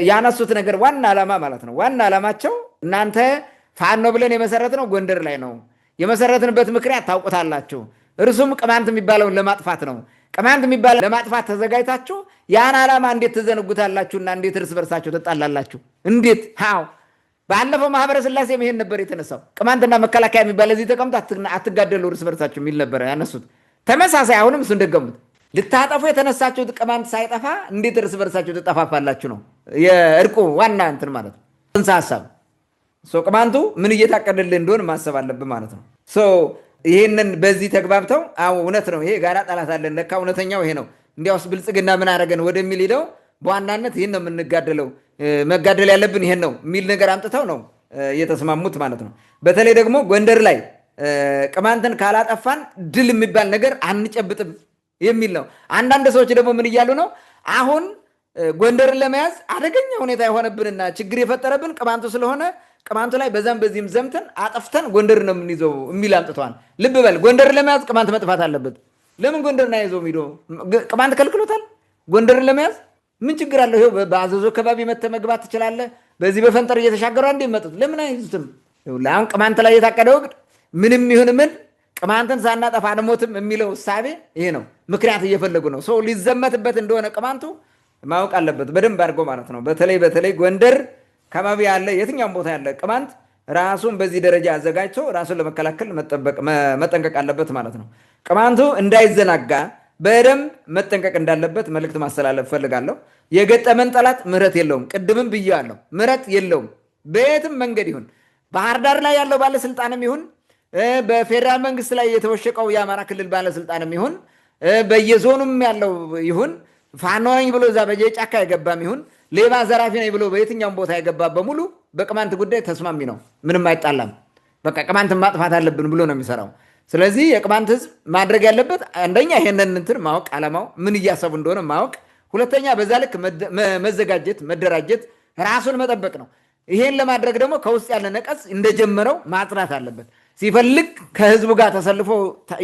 ያነሱት ነገር ዋና ዓላማ ማለት ነው። ዋና ዓላማቸው እናንተ ፋኖ ብለን የመሰረትነው ጎንደር ላይ ነው። የመሰረትንበት ምክንያት ታውቁታላችሁ። እርሱም ቅማንት የሚባለውን ለማጥፋት ነው። ቅማንት የሚባለው ለማጥፋት ተዘጋጅታችሁ ያን ዓላማ እንዴት ትዘነጉታላችሁና እንዴት እርስ በርሳችሁ ትጣላላችሁ? እንዴት ሃው ባለፈው ማህበረ ስላሴ መሄድ ነበር የተነሳው። ቅማንትና መከላከያ የሚባል እዚህ ተቀምጦ አትጋደሉ እርስ በርሳችሁ የሚል ነበር ያነሱት። ተመሳሳይ አሁንም እሱን ደገሙት። ልታጠፉ የተነሳችሁት ቅማንት ሳይጠፋ እንዴት እርስ በርሳችሁ ትጠፋፋላችሁ ነው የእርቁ ዋና እንትን ማለት ነው። እንሳ ሐሳብ ቅማንቱ ምን እየታቀደልህ እንደሆነ ማሰብ አለብህ ማለት ነው። ይህንን በዚህ ተግባብተው እውነት ነው ይሄ ጋራ ጠላት አለን ለካ እውነተኛው ይሄ ነው እንዲያውስ ብልጽግና ምን አደረገን ወደሚል ሄደው በዋናነት ይህን ነው የምንጋደለው መጋደል ያለብን ይሄን ነው የሚል ነገር አምጥተው ነው የተስማሙት ማለት ነው። በተለይ ደግሞ ጎንደር ላይ ቅማንትን ካላጠፋን ድል የሚባል ነገር አንጨብጥም የሚል ነው። አንዳንድ ሰዎች ደግሞ ምን እያሉ ነው? አሁን ጎንደርን ለመያዝ አደገኛ ሁኔታ የሆነብንና ችግር የፈጠረብን ቅማንቱ ስለሆነ ቅማንቱ ላይ በዛም በዚህም ዘምተን አጠፍተን ጎንደር ነው የምንይዘው የሚል አምጥተዋል። ልብ በል ጎንደርን ለመያዝ ቅማንት መጥፋት አለበት። ለምን ጎንደርን አይዘው ሄዶ ቅማንት ከልክሎታል? ጎንደርን ለመያዝ ምን ችግር አለው? ይኸው በአዘዞ አካባቢ መተህ መግባት ትችላለህ። በዚህ በፈንጠር እየተሻገሩ አንዴ መጡት። ለምን አይዙትም? አሁን ቅማንት ላይ የታቀደ ወቅት ምንም ይሁን ምን ቅማንትን ሳናጠፋ አንሞትም የሚለው እሳቤ ይሄ ነው። ምክንያት እየፈለጉ ነው። ሰው ሊዘመትበት እንደሆነ ቅማንቱ ማወቅ አለበት በደንብ አድርጎ ማለት ነው። በተለይ ጎንደር አካባቢ ያለ የትኛውም ቦታ ያለ ቅማንት ራሱን በዚህ ደረጃ አዘጋጅቶ ራሱን ለመከላከል መጠንቀቅ አለበት ማለት ነው። ቅማንቱ እንዳይዘናጋ በደንብ መጠንቀቅ እንዳለበት መልእክት ማስተላለፍ ፈልጋለሁ። የገጠመን ጠላት ምህረት የለውም። ቅድምም ብያለሁ፣ ምህረት የለውም። በየትም መንገድ ይሁን ባህር ዳር ላይ ያለው ባለስልጣንም ይሁን በፌዴራል መንግስት ላይ የተወሸቀው የአማራ ክልል ባለስልጣንም ይሁን በየዞኑም ያለው ይሁን ፋኖ ነኝ ብሎ እዛ በየጫካ የገባም ይሁን ሌባ ዘራፊ ነኝ ብሎ በየትኛውም ቦታ የገባ በሙሉ በቅማንት ጉዳይ ተስማሚ ነው። ምንም አይጣላም። በቃ ቅማንትን ማጥፋት አለብን ብሎ ነው የሚሰራው። ስለዚህ የቅማንት ህዝብ ማድረግ ያለበት አንደኛ ይሄንን እንትን ማወቅ፣ ዓላማው ምን እያሰቡ እንደሆነ ማወቅ፣ ሁለተኛ በዛ ልክ መዘጋጀት፣ መደራጀት፣ ራሱን መጠበቅ ነው። ይሄን ለማድረግ ደግሞ ከውስጥ ያለ ነቀዝ እንደጀመረው ማጽናት አለበት። ሲፈልግ ከህዝቡ ጋር ተሰልፎ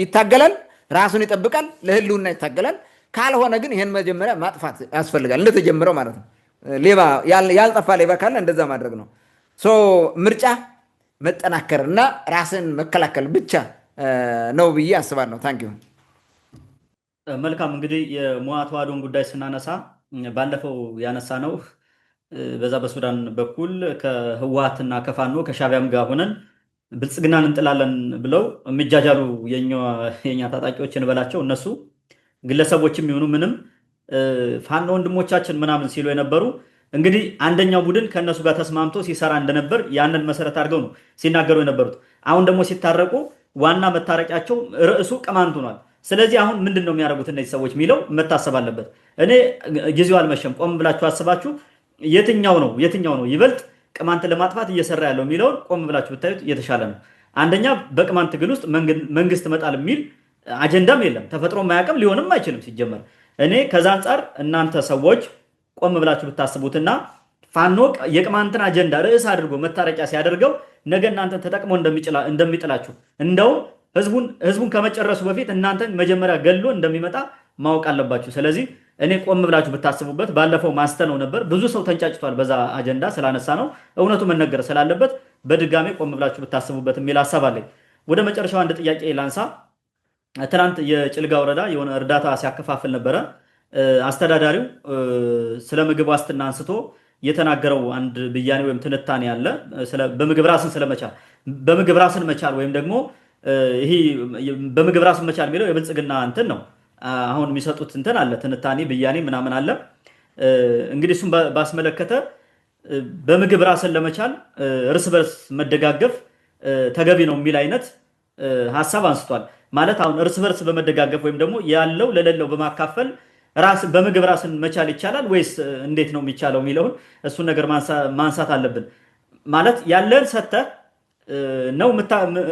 ይታገላል፣ ራሱን ይጠብቃል፣ ለህልውና ይታገላል። ካልሆነ ግን ይሄን መጀመሪያ ማጥፋት ያስፈልጋል፣ እንደተጀመረው ማለት ነው። ሌባ ያልጠፋ ሌባ ካለ እንደዛ ማድረግ ነው። ምርጫ መጠናከር እና ራስን መከላከል ብቻ ነው ብዬ አስባለሁ። ታንኪዩ። መልካም እንግዲህ የሞዓ ተዋሕዶን ጉዳይ ስናነሳ ባለፈው ያነሳ ነው በዛ በሱዳን በኩል ከህወሓትና ከፋኖ ከሻዕቢያም ጋር ሆነን ብልጽግናን እንጥላለን ብለው የሚጃጃሉ የኛ ታጣቂዎች እንበላቸው እነሱ ግለሰቦችም ይሁኑ ምንም ፋኖ ወንድሞቻችን ምናምን ሲሉ የነበሩ እንግዲህ አንደኛው ቡድን ከእነሱ ጋር ተስማምቶ ሲሰራ እንደነበር ያንን መሰረት አድርገው ነው ሲናገሩ የነበሩት። አሁን ደግሞ ሲታረቁ ዋና መታረቂያቸው ርዕሱ ቅማንት ሆኗል። ስለዚህ አሁን ምንድን ነው የሚያደርጉት እነዚህ ሰዎች የሚለው መታሰብ አለበት። እኔ ጊዜው አልመሸም፣ ቆም ብላችሁ አስባችሁ የትኛው ነው ይበልጥ ቅማንት ለማጥፋት እየሰራ ያለው የሚለውን ቆም ብላችሁ ብታዩት እየተሻለ ነው። አንደኛ በቅማንት ትግል ውስጥ መንግስት መጣል የሚል አጀንዳም የለም፣ ተፈጥሮ ማያውቅም፣ ሊሆንም አይችልም ሲጀመር። እኔ ከዛ አንጻር እናንተ ሰዎች ቆም ብላችሁ ብታስቡትና ፋኖ የቅማንትን አጀንዳ ርዕስ አድርጎ መታረቂያ ሲያደርገው ነገ እናንተን ተጠቅሞ እንደሚጥላችሁ እንደውም ህዝቡን ከመጨረሱ በፊት እናንተን መጀመሪያ ገሎ እንደሚመጣ ማወቅ አለባችሁ። ስለዚህ እኔ ቆም ብላችሁ ብታስቡበት። ባለፈው ማስተነው ነበር፣ ብዙ ሰው ተንጫጭቷል በዛ አጀንዳ ስላነሳ ነው። እውነቱ መነገር ስላለበት በድጋሜ ቆም ብላችሁ ብታስቡበት የሚል ሀሳብ አለኝ። ወደ መጨረሻው አንድ ጥያቄ ላንሳ። ትናንት የጭልጋ ወረዳ የሆነ እርዳታ ሲያከፋፍል ነበረ። አስተዳዳሪው ስለ ምግብ ዋስትና አንስቶ የተናገረው አንድ ብያኔ ወይም ትንታኔ አለ። በምግብ ራስን መቻል ወይም ደግሞ ይሄ በምግብ ራስን መቻል የሚለው የብልጽግና እንትን ነው። አሁን የሚሰጡት እንትን አለ፣ ትንታኔ ብያኔ ምናምን አለ። እንግዲህ እሱም ባስመለከተ በምግብ ራስን ለመቻል እርስ በርስ መደጋገፍ ተገቢ ነው የሚል አይነት ሀሳብ አንስቷል። ማለት አሁን እርስ በርስ በመደጋገፍ ወይም ደግሞ ያለው ለሌለው በማካፈል በምግብ ራስን መቻል ይቻላል ወይስ እንዴት ነው የሚቻለው የሚለውን እሱን ነገር ማንሳት አለብን። ማለት ያለን ሰተህ ነው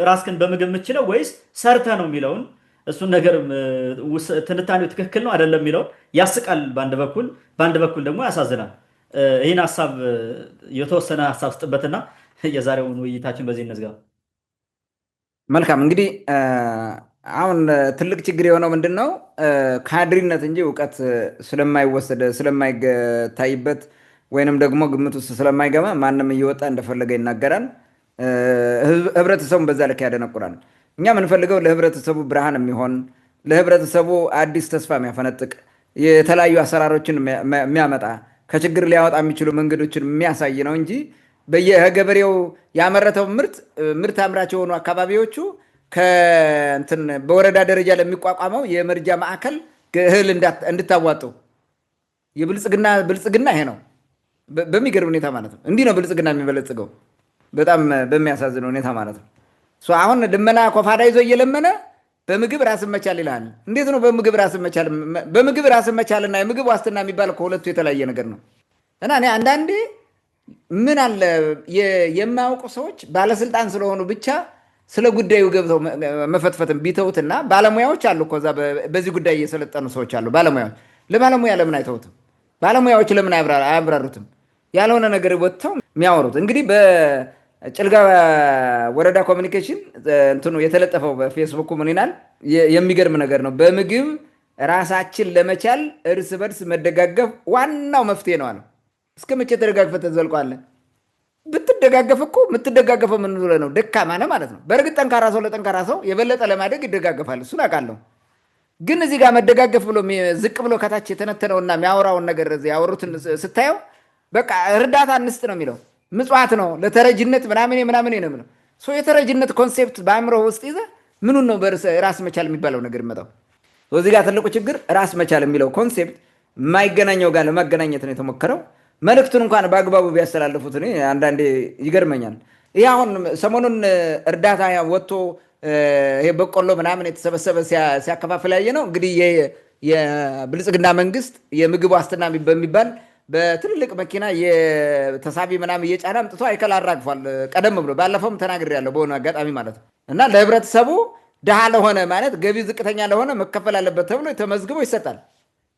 ራስህን በምግብ የምችለው ወይስ ሰርተህ ነው የሚለውን እሱን ነገር ትንታኔው ትክክል ነው አይደለም የሚለውን ያስቃል በአንድ በኩል ደግሞ ያሳዝናል። ይህን ሀሳብ የተወሰነ ሀሳብ ስጥበትና የዛሬውን ውይይታችን በዚህ እንዝጋ። መልካም እንግዲህ አሁን ትልቅ ችግር የሆነው ምንድን ነው? ካድሪነት እንጂ እውቀት ስለማይታይበት ወይንም ደግሞ ግምት ውስጥ ስለማይገባ ማንም እየወጣ እንደፈለገ ይናገራል። ህብረተሰቡን በዛ ልክ ያደነቁራል። እኛ የምንፈልገው ለህብረተሰቡ ብርሃን የሚሆን ለህብረተሰቡ አዲስ ተስፋ የሚያፈነጥቅ የተለያዩ አሰራሮችን የሚያመጣ ከችግር ሊያወጣ የሚችሉ መንገዶችን የሚያሳይ ነው እንጂ በየገበሬው ያመረተው ምርት አምራች የሆኑ አካባቢዎቹ በወረዳ ደረጃ ለሚቋቋመው የመርጃ ማዕከል እህል እንድታዋጡ ብልጽግና ይሄ ነው። በሚገርም ሁኔታ ማለት ነው። እንዲህ ነው ብልጽግና የሚበለጽገው፣ በጣም በሚያሳዝን ሁኔታ ማለት ነው። አሁን ልመና ኮፋዳ ይዞ እየለመነ በምግብ ራስን መቻል ይልሃል። እንዴት ነው በምግብ ራስን መቻል? በምግብ ራስን መቻልና የምግብ ዋስትና የሚባል ከሁለቱ የተለያየ ነገር ነው። እና እኔ አንዳንዴ ምን አለ የማያውቁ ሰዎች ባለስልጣን ስለሆኑ ብቻ ስለ ጉዳዩ ገብተው መፈትፈትን ቢተውትና ባለሙያዎች አሉ እኮ እዛ በዚህ ጉዳይ እየሰለጠኑ ሰዎች አሉ። ባለሙያዎች ለባለሙያ ለምን አይተውትም? ባለሙያዎች ለምን አያብራሩትም? ያልሆነ ነገር ወጥተው የሚያወሩት እንግዲህ በጭልጋ ወረዳ ኮሚኒኬሽን እንትኑ የተለጠፈው በፌስቡክ ምን ይላል? የሚገርም ነገር ነው። በምግብ ራሳችን ለመቻል እርስ በርስ መደጋገፍ ዋናው መፍትሄ ነው አለው። እስከ መቼ ተደጋግፈ ተዘልቋለን? ብትደጋገፍ እኮ የምትደጋገፈው ምን ብለህ ነው? ደካማ ነህ ማለት ነው። በእርግጥ ጠንካራ ሰው ለጠንካራ ሰው የበለጠ ለማደግ ይደጋገፋል፣ እሱን አውቃለሁ። ግን እዚህ ጋር መደጋገፍ ብሎ ዝቅ ብሎ ከታች የተነተነውና የሚያወራውን ነገር ያወሩትን ስታየው በቃ እርዳታ እንስጥ ነው የሚለው፣ ምጽዋት ነው ለተረጅነት ምናምን ነው የሚለው። የተረጅነት ኮንሴፕት በአእምሮ ውስጥ ይዘህ ምኑን ነው ራስ መቻል የሚባለው ነገር ይመጣው? እዚህ ጋር ትልቁ ችግር ራስ መቻል የሚለው ኮንሴፕት የማይገናኘው ጋር ለማገናኘት ነው የተሞከረው። መልእክቱን እንኳን በአግባቡ ቢያስተላልፉት እኔ አንዳንዴ ይገርመኛል። ይህ አሁን ሰሞኑን እርዳታ ወጥቶ ይሄ በቆሎ ምናምን የተሰበሰበ ሲያከፋፍል ያየ ነው። እንግዲህ የብልጽግና መንግስት የምግብ ዋስትና በሚባል በትልልቅ መኪና የተሳቢ ምናምን እየጫነ አምጥቶ አይከል አራግፏል። ቀደም ብሎ ባለፈውም ተናግሬያለሁ በሆነ አጋጣሚ ማለት ነው። እና ለህብረተሰቡ ድሃ ለሆነ ማለት ገቢ ዝቅተኛ ለሆነ መከፈል አለበት ተብሎ ተመዝግቦ ይሰጣል።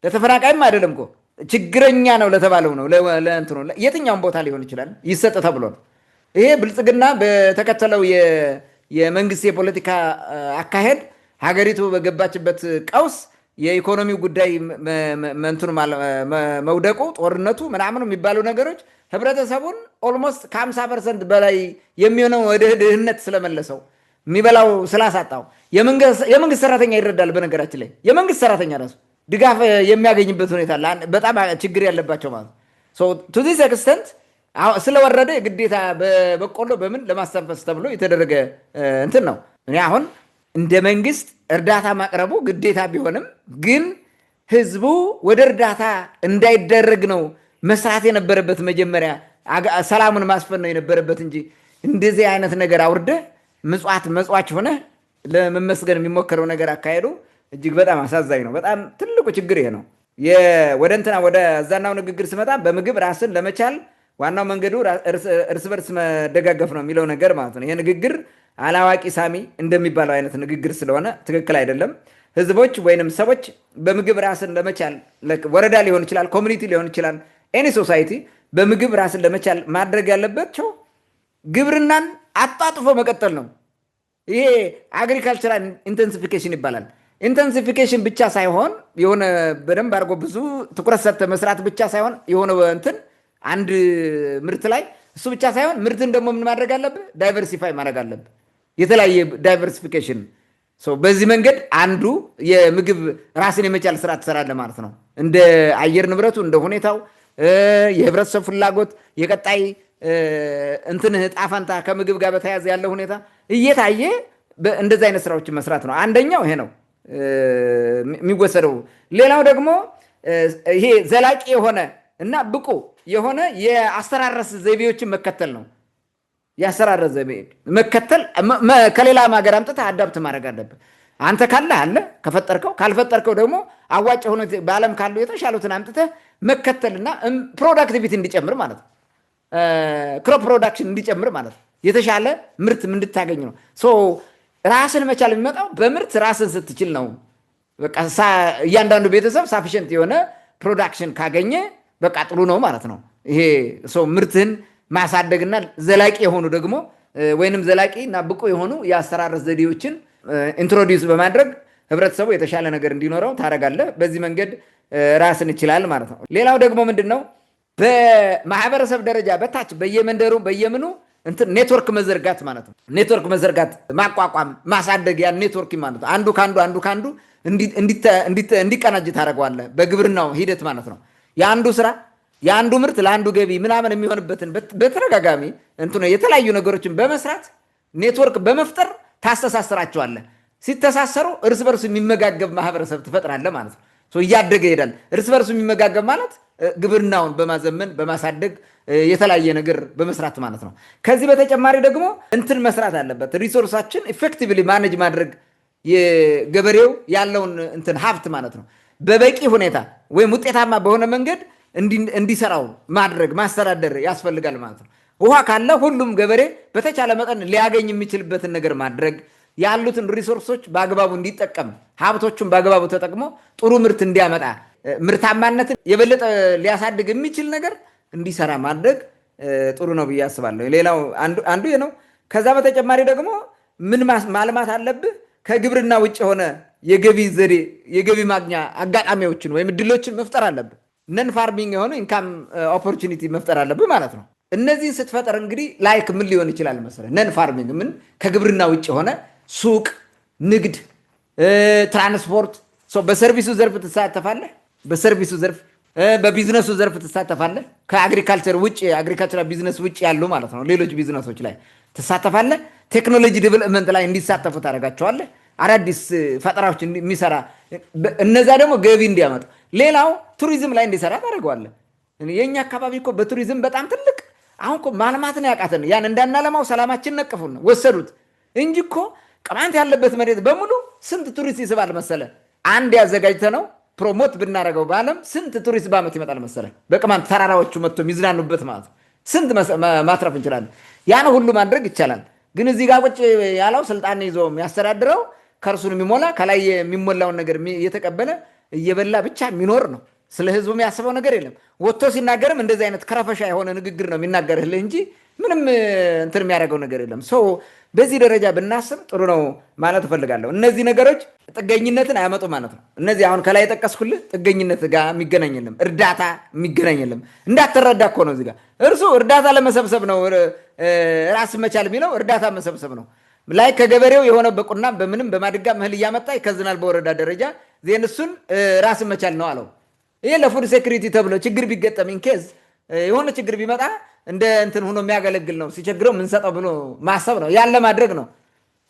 ለተፈናቃይም አይደለም እኮ ችግረኛ ነው ለተባለው ነው ለእንትኑ የትኛውም ቦታ ሊሆን ይችላል ይሰጥ ተብሎ ነው። ይሄ ብልጽግና በተከተለው የመንግስት የፖለቲካ አካሄድ ሀገሪቱ በገባችበት ቀውስ የኢኮኖሚው ጉዳይ መንቱን መውደቁ ጦርነቱ ምናምን የሚባሉ ነገሮች ህብረተሰቡን ኦልሞስት ከ50% በላይ የሚሆነው ወደ ድህነት ስለመለሰው የሚበላው ስላሳጣው የመንግስት ሰራተኛ ይረዳል። በነገራችን ላይ የመንግስት ሰራተኛ ራሱ ድጋፍ የሚያገኝበት ሁኔታ በጣም ችግር ያለባቸው ማለት ነው። ቱ ዚስ ኤክስተንት ስለወረደ ግዴታ በበቆሎ በምን ለማስተንፈስ ተብሎ የተደረገ እንትን ነው። እኔ አሁን እንደ መንግስት እርዳታ ማቅረቡ ግዴታ ቢሆንም ግን ህዝቡ ወደ እርዳታ እንዳይደረግ ነው መስራት የነበረበት። መጀመሪያ ሰላሙን ማስፈን ነው የነበረበት እንጂ እንደዚህ አይነት ነገር አውርደ መጽዋች ሆነ ለመመስገን የሚሞከረው ነገር አካሄዱ እጅግ በጣም አሳዛኝ ነው። በጣም ትልቁ ችግር ይሄ ነው። ወደ እዛናው ንግግር ስመጣ በምግብ ራስን ለመቻል ዋናው መንገዱ እርስ በርስ መደጋገፍ ነው የሚለው ነገር ማለት ነው። ይሄ ንግግር አላዋቂ ሳሚ እንደሚባለው አይነት ንግግር ስለሆነ ትክክል አይደለም። ህዝቦች ወይንም ሰዎች በምግብ ራስን ለመቻል ወረዳ ሊሆን ይችላል፣ ኮሚኒቲ ሊሆን ይችላል፣ ኤኒ ሶሳይቲ በምግብ ራስን ለመቻል ማድረግ ያለባቸው ግብርናን አጣጥፎ መቀጠል ነው። ይሄ አግሪካልቸራል ኢንተንሲፊኬሽን ይባላል። ኢንተንሲፊኬሽን ብቻ ሳይሆን የሆነ በደንብ አድርጎ ብዙ ትኩረት ሰጥተህ መስራት ብቻ ሳይሆን የሆነ እንትን አንድ ምርት ላይ እሱ ብቻ ሳይሆን ምርትን ደግሞ ምን ማድረግ አለብህ? ዳይቨርሲፋይ ማድረግ አለብህ። የተለያየ ዳይቨርሲፊኬሽን። በዚህ መንገድ አንዱ የምግብ ራስን የመቻል ስራ ትሰራለህ ማለት ነው። እንደ አየር ንብረቱ እንደ ሁኔታው የህብረተሰብ ፍላጎት የቀጣይ እንትንህ ዕጣ ፈንታ ከምግብ ጋር በተያያዘ ያለው ሁኔታ እየታየ እንደዚህ አይነት ስራዎችን መስራት ነው። አንደኛው ይሄ ነው የሚወሰደው። ሌላው ደግሞ ይሄ ዘላቂ የሆነ እና ብቁ የሆነ የአስተራረስ ዘይቤዎችን መከተል ነው። የአስተራረስ ዘይቤ መከተል ከሌላ ሀገር አምጥተህ አዳፕት ማድረግ አለብህ። አንተ ካለ አለ ከፈጠርከው፣ ካልፈጠርከው ደግሞ አዋጭ ሆነ በዓለም ካሉ የተሻሉትን አምጥተህ መከተልና ፕሮዳክቲቪቲ እንዲጨምር ማለት ነው። ክሮፕ ፕሮዳክሽን እንዲጨምር ማለት ነው። የተሻለ ምርት እንድታገኝ ነው። ራስን መቻል የሚመጣው በምርት ራስን ስትችል ነው። በቃ እያንዳንዱ ቤተሰብ ሳፊሽንት የሆነ ፕሮዳክሽን ካገኘ በቃ ጥሩ ነው ማለት ነው። ይሄ ምርትህን ማሳደግና ዘላቂ የሆኑ ደግሞ ወይንም ዘላቂ እና ብቁ የሆኑ የአስተራረስ ዘዴዎችን ኢንትሮዲውስ በማድረግ ህብረተሰቡ የተሻለ ነገር እንዲኖረው ታደርጋለህ። በዚህ መንገድ ራስን ይችላል ማለት ነው። ሌላው ደግሞ ምንድን ነው? በማህበረሰብ ደረጃ በታች በየመንደሩ በየምኑ ኔትወርክ መዘርጋት ማለት ነው። ኔትወርክ መዘርጋት ማቋቋም፣ ማሳደግ ያን ኔትወርክ ማለት ነው። አንዱ ካንዱ እንዲቀናጅ ታደርገዋለህ በግብርናው ሂደት ማለት ነው። የአንዱ ስራ የአንዱ ምርት ለአንዱ ገቢ ምናምን የሚሆንበትን በተደጋጋሚ የተለያዩ ነገሮችን በመስራት ኔትወርክ በመፍጠር ታስተሳስራቸዋለህ። ሲተሳሰሩ እርስ በርሱ የሚመጋገብ ማህበረሰብ ትፈጥራለህ ማለት ነው። እያደገ ይሄዳል። እርስ በርሱ የሚመጋገብ ማለት ግብርናውን በማዘመን በማሳደግ የተለያየ ነገር በመስራት ማለት ነው። ከዚህ በተጨማሪ ደግሞ መስራት አለበት። ሪሶርሳችን ኢፌክቲቭሊ ማኔጅ ማድረግ የገበሬው ያለውን ሀብት ማለት ነው በበቂ ሁኔታ ወይም ውጤታማ በሆነ መንገድ እንዲሰራው ማድረግ ማስተዳደር ያስፈልጋል ማለት ነው። ውሃ ካለ ሁሉም ገበሬ በተቻለ መጠን ሊያገኝ የሚችልበትን ነገር ማድረግ፣ ያሉትን ሪሶርሶች በአግባቡ እንዲጠቀም፣ ሀብቶቹን በአግባቡ ተጠቅሞ ጥሩ ምርት እንዲያመጣ፣ ምርታማነትን የበለጠ ሊያሳድግ የሚችል ነገር እንዲሰራ ማድረግ ጥሩ ነው ብዬ አስባለሁ። ሌላው አንዱ ነው። ከዛ በተጨማሪ ደግሞ ምን ማልማት አለብህ? ከግብርና ውጭ የሆነ የገቢ ዘዴ የገቢ ማግኛ አጋጣሚዎችን ወይም እድሎችን መፍጠር አለብህ። ነን ፋርሚንግ የሆነ ኢንካም ኦፖርቹኒቲ መፍጠር አለብህ ማለት ነው። እነዚህን ስትፈጠር እንግዲህ ላይክ ምን ሊሆን ይችላል መሰለህ? ነን ፋርሚንግ ምን ከግብርና ውጭ የሆነ ሱቅ፣ ንግድ፣ ትራንስፖርት። በሰርቪሱ ዘርፍ ትሳተፋለህ። በሰርቪሱ ዘርፍ በቢዝነሱ ዘርፍ ትሳተፋለህ። ከአግሪካልቸር ውጭ አግሪካልቸራል ቢዝነስ ውጭ ያሉ ማለት ነው ሌሎች ቢዝነሶች ላይ ትሳተፋለህ። ቴክኖሎጂ ዴቨሎፕመንት ላይ እንዲሳተፉ ታደርጋቸዋለህ። አዳዲስ ፈጠራዎች የሚሰራ እነዛ ደግሞ ገቢ እንዲያመጡ። ሌላው ቱሪዝም ላይ እንዲሰራ ታደርገዋለህ። የኛ አካባቢ እኮ በቱሪዝም በጣም ትልቅ አሁን እኮ ማልማትን ያቃተን ያን እንዳናለማው ሰላማችን ነቅፉን ወሰዱት እንጂ እኮ ቅማንት ያለበት መሬት በሙሉ ስንት ቱሪስት ይስባል መሰለ። አንድ ያዘጋጅተ ነው ፕሮሞት ብናደርገው በዓለም ስንት ቱሪስት በዓመት ይመጣል መሰለ። በቅማንት ተራራዎቹ መጥቶ የሚዝናኑበት ማለት ነው። ስንት ማትረፍ እንችላለን። ያን ሁሉ ማድረግ ይቻላል። ግን እዚህ ጋር ቁጭ ያለው ስልጣን ይዞ የሚያስተዳድረው ከእርሱን የሚሞላ ከላይ የሚሞላውን ነገር እየተቀበለ እየበላ ብቻ የሚኖር ነው። ስለ ህዝቡ የሚያስበው ነገር የለም። ወጥቶ ሲናገርም እንደዚህ አይነት ከረፈሻ የሆነ ንግግር ነው የሚናገርልህ እንጂ ምንም እንትን የሚያደርገው ነገር የለም። በዚህ ደረጃ ብናስብ ጥሩ ነው ማለት እፈልጋለሁ። እነዚህ ነገሮች ጥገኝነትን አያመጡ ማለት ነው። እነዚህ አሁን ከላይ የጠቀስኩልህ ጥገኝነት ጋር የሚገናኝ የለም፣ እርዳታ የሚገናኝ የለም። እንዳትረዳ እኮ ነው እዚህ ጋር እርሱ እርዳታ ለመሰብሰብ ነው። ራስ መቻል የሚለው እርዳታ መሰብሰብ ነው። ላይ ከገበሬው የሆነ በቁና በምንም በማድጋ እህል እያመጣ ይከዝናል በወረዳ ደረጃ ዜን እሱን ራስ መቻል ነው አለው። ይሄ ለፉድ ሴኩሪቲ ተብሎ ችግር ቢገጠም ኢንኬዝ የሆነ ችግር ቢመጣ እንደ እንትን ሆኖ የሚያገለግል ነው። ሲቸግረው የምንሰጠው ብሎ ማሰብ ነው፣ ያለ ማድረግ ነው።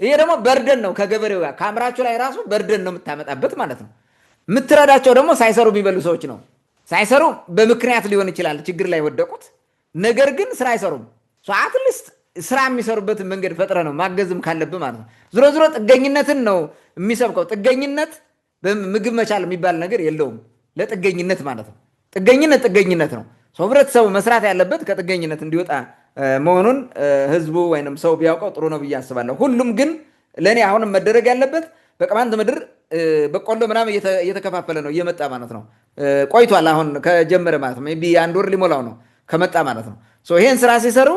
ይሄ ደግሞ በርደን ነው ከገበሬው ጋር ከአምራቹ ላይ ራሱ በርደን ነው የምታመጣበት ማለት ነው። የምትረዳቸው ደግሞ ሳይሰሩ የሚበሉ ሰዎች ነው። ሳይሰሩ በምክንያት ሊሆን ይችላል ችግር ላይ ወደቁት፣ ነገር ግን ስራ አይሰሩም። አትሊስት ስራ የሚሰሩበትን መንገድ ፈጥረ ነው ማገዝም ካለብህ ማለት ነው። ዞሮ ዞሮ ጥገኝነትን ነው የሚሰብከው። ጥገኝነት ምግብ መቻል የሚባል ነገር የለውም ለጥገኝነት ማለት ነው። ጥገኝነት ነው። ህብረተሰቡ መስራት ያለበት ከጥገኝነት እንዲወጣ መሆኑን ህዝቡ ወይም ሰው ቢያውቀው ጥሩ ነው ብዬ አስባለሁ። ሁሉም ግን ለእኔ አሁንም መደረግ ያለበት በቅማንት ምድር በቆሎ ምናምን እየተከፋፈለ ነው እየመጣ ማለት ነው። ቆይቷል አሁን ከጀመረ ማለት ነው። ቢ 1 ወር ሊሞላው ነው ከመጣ ማለት ነው። ይሄን ስራ ሲሰሩ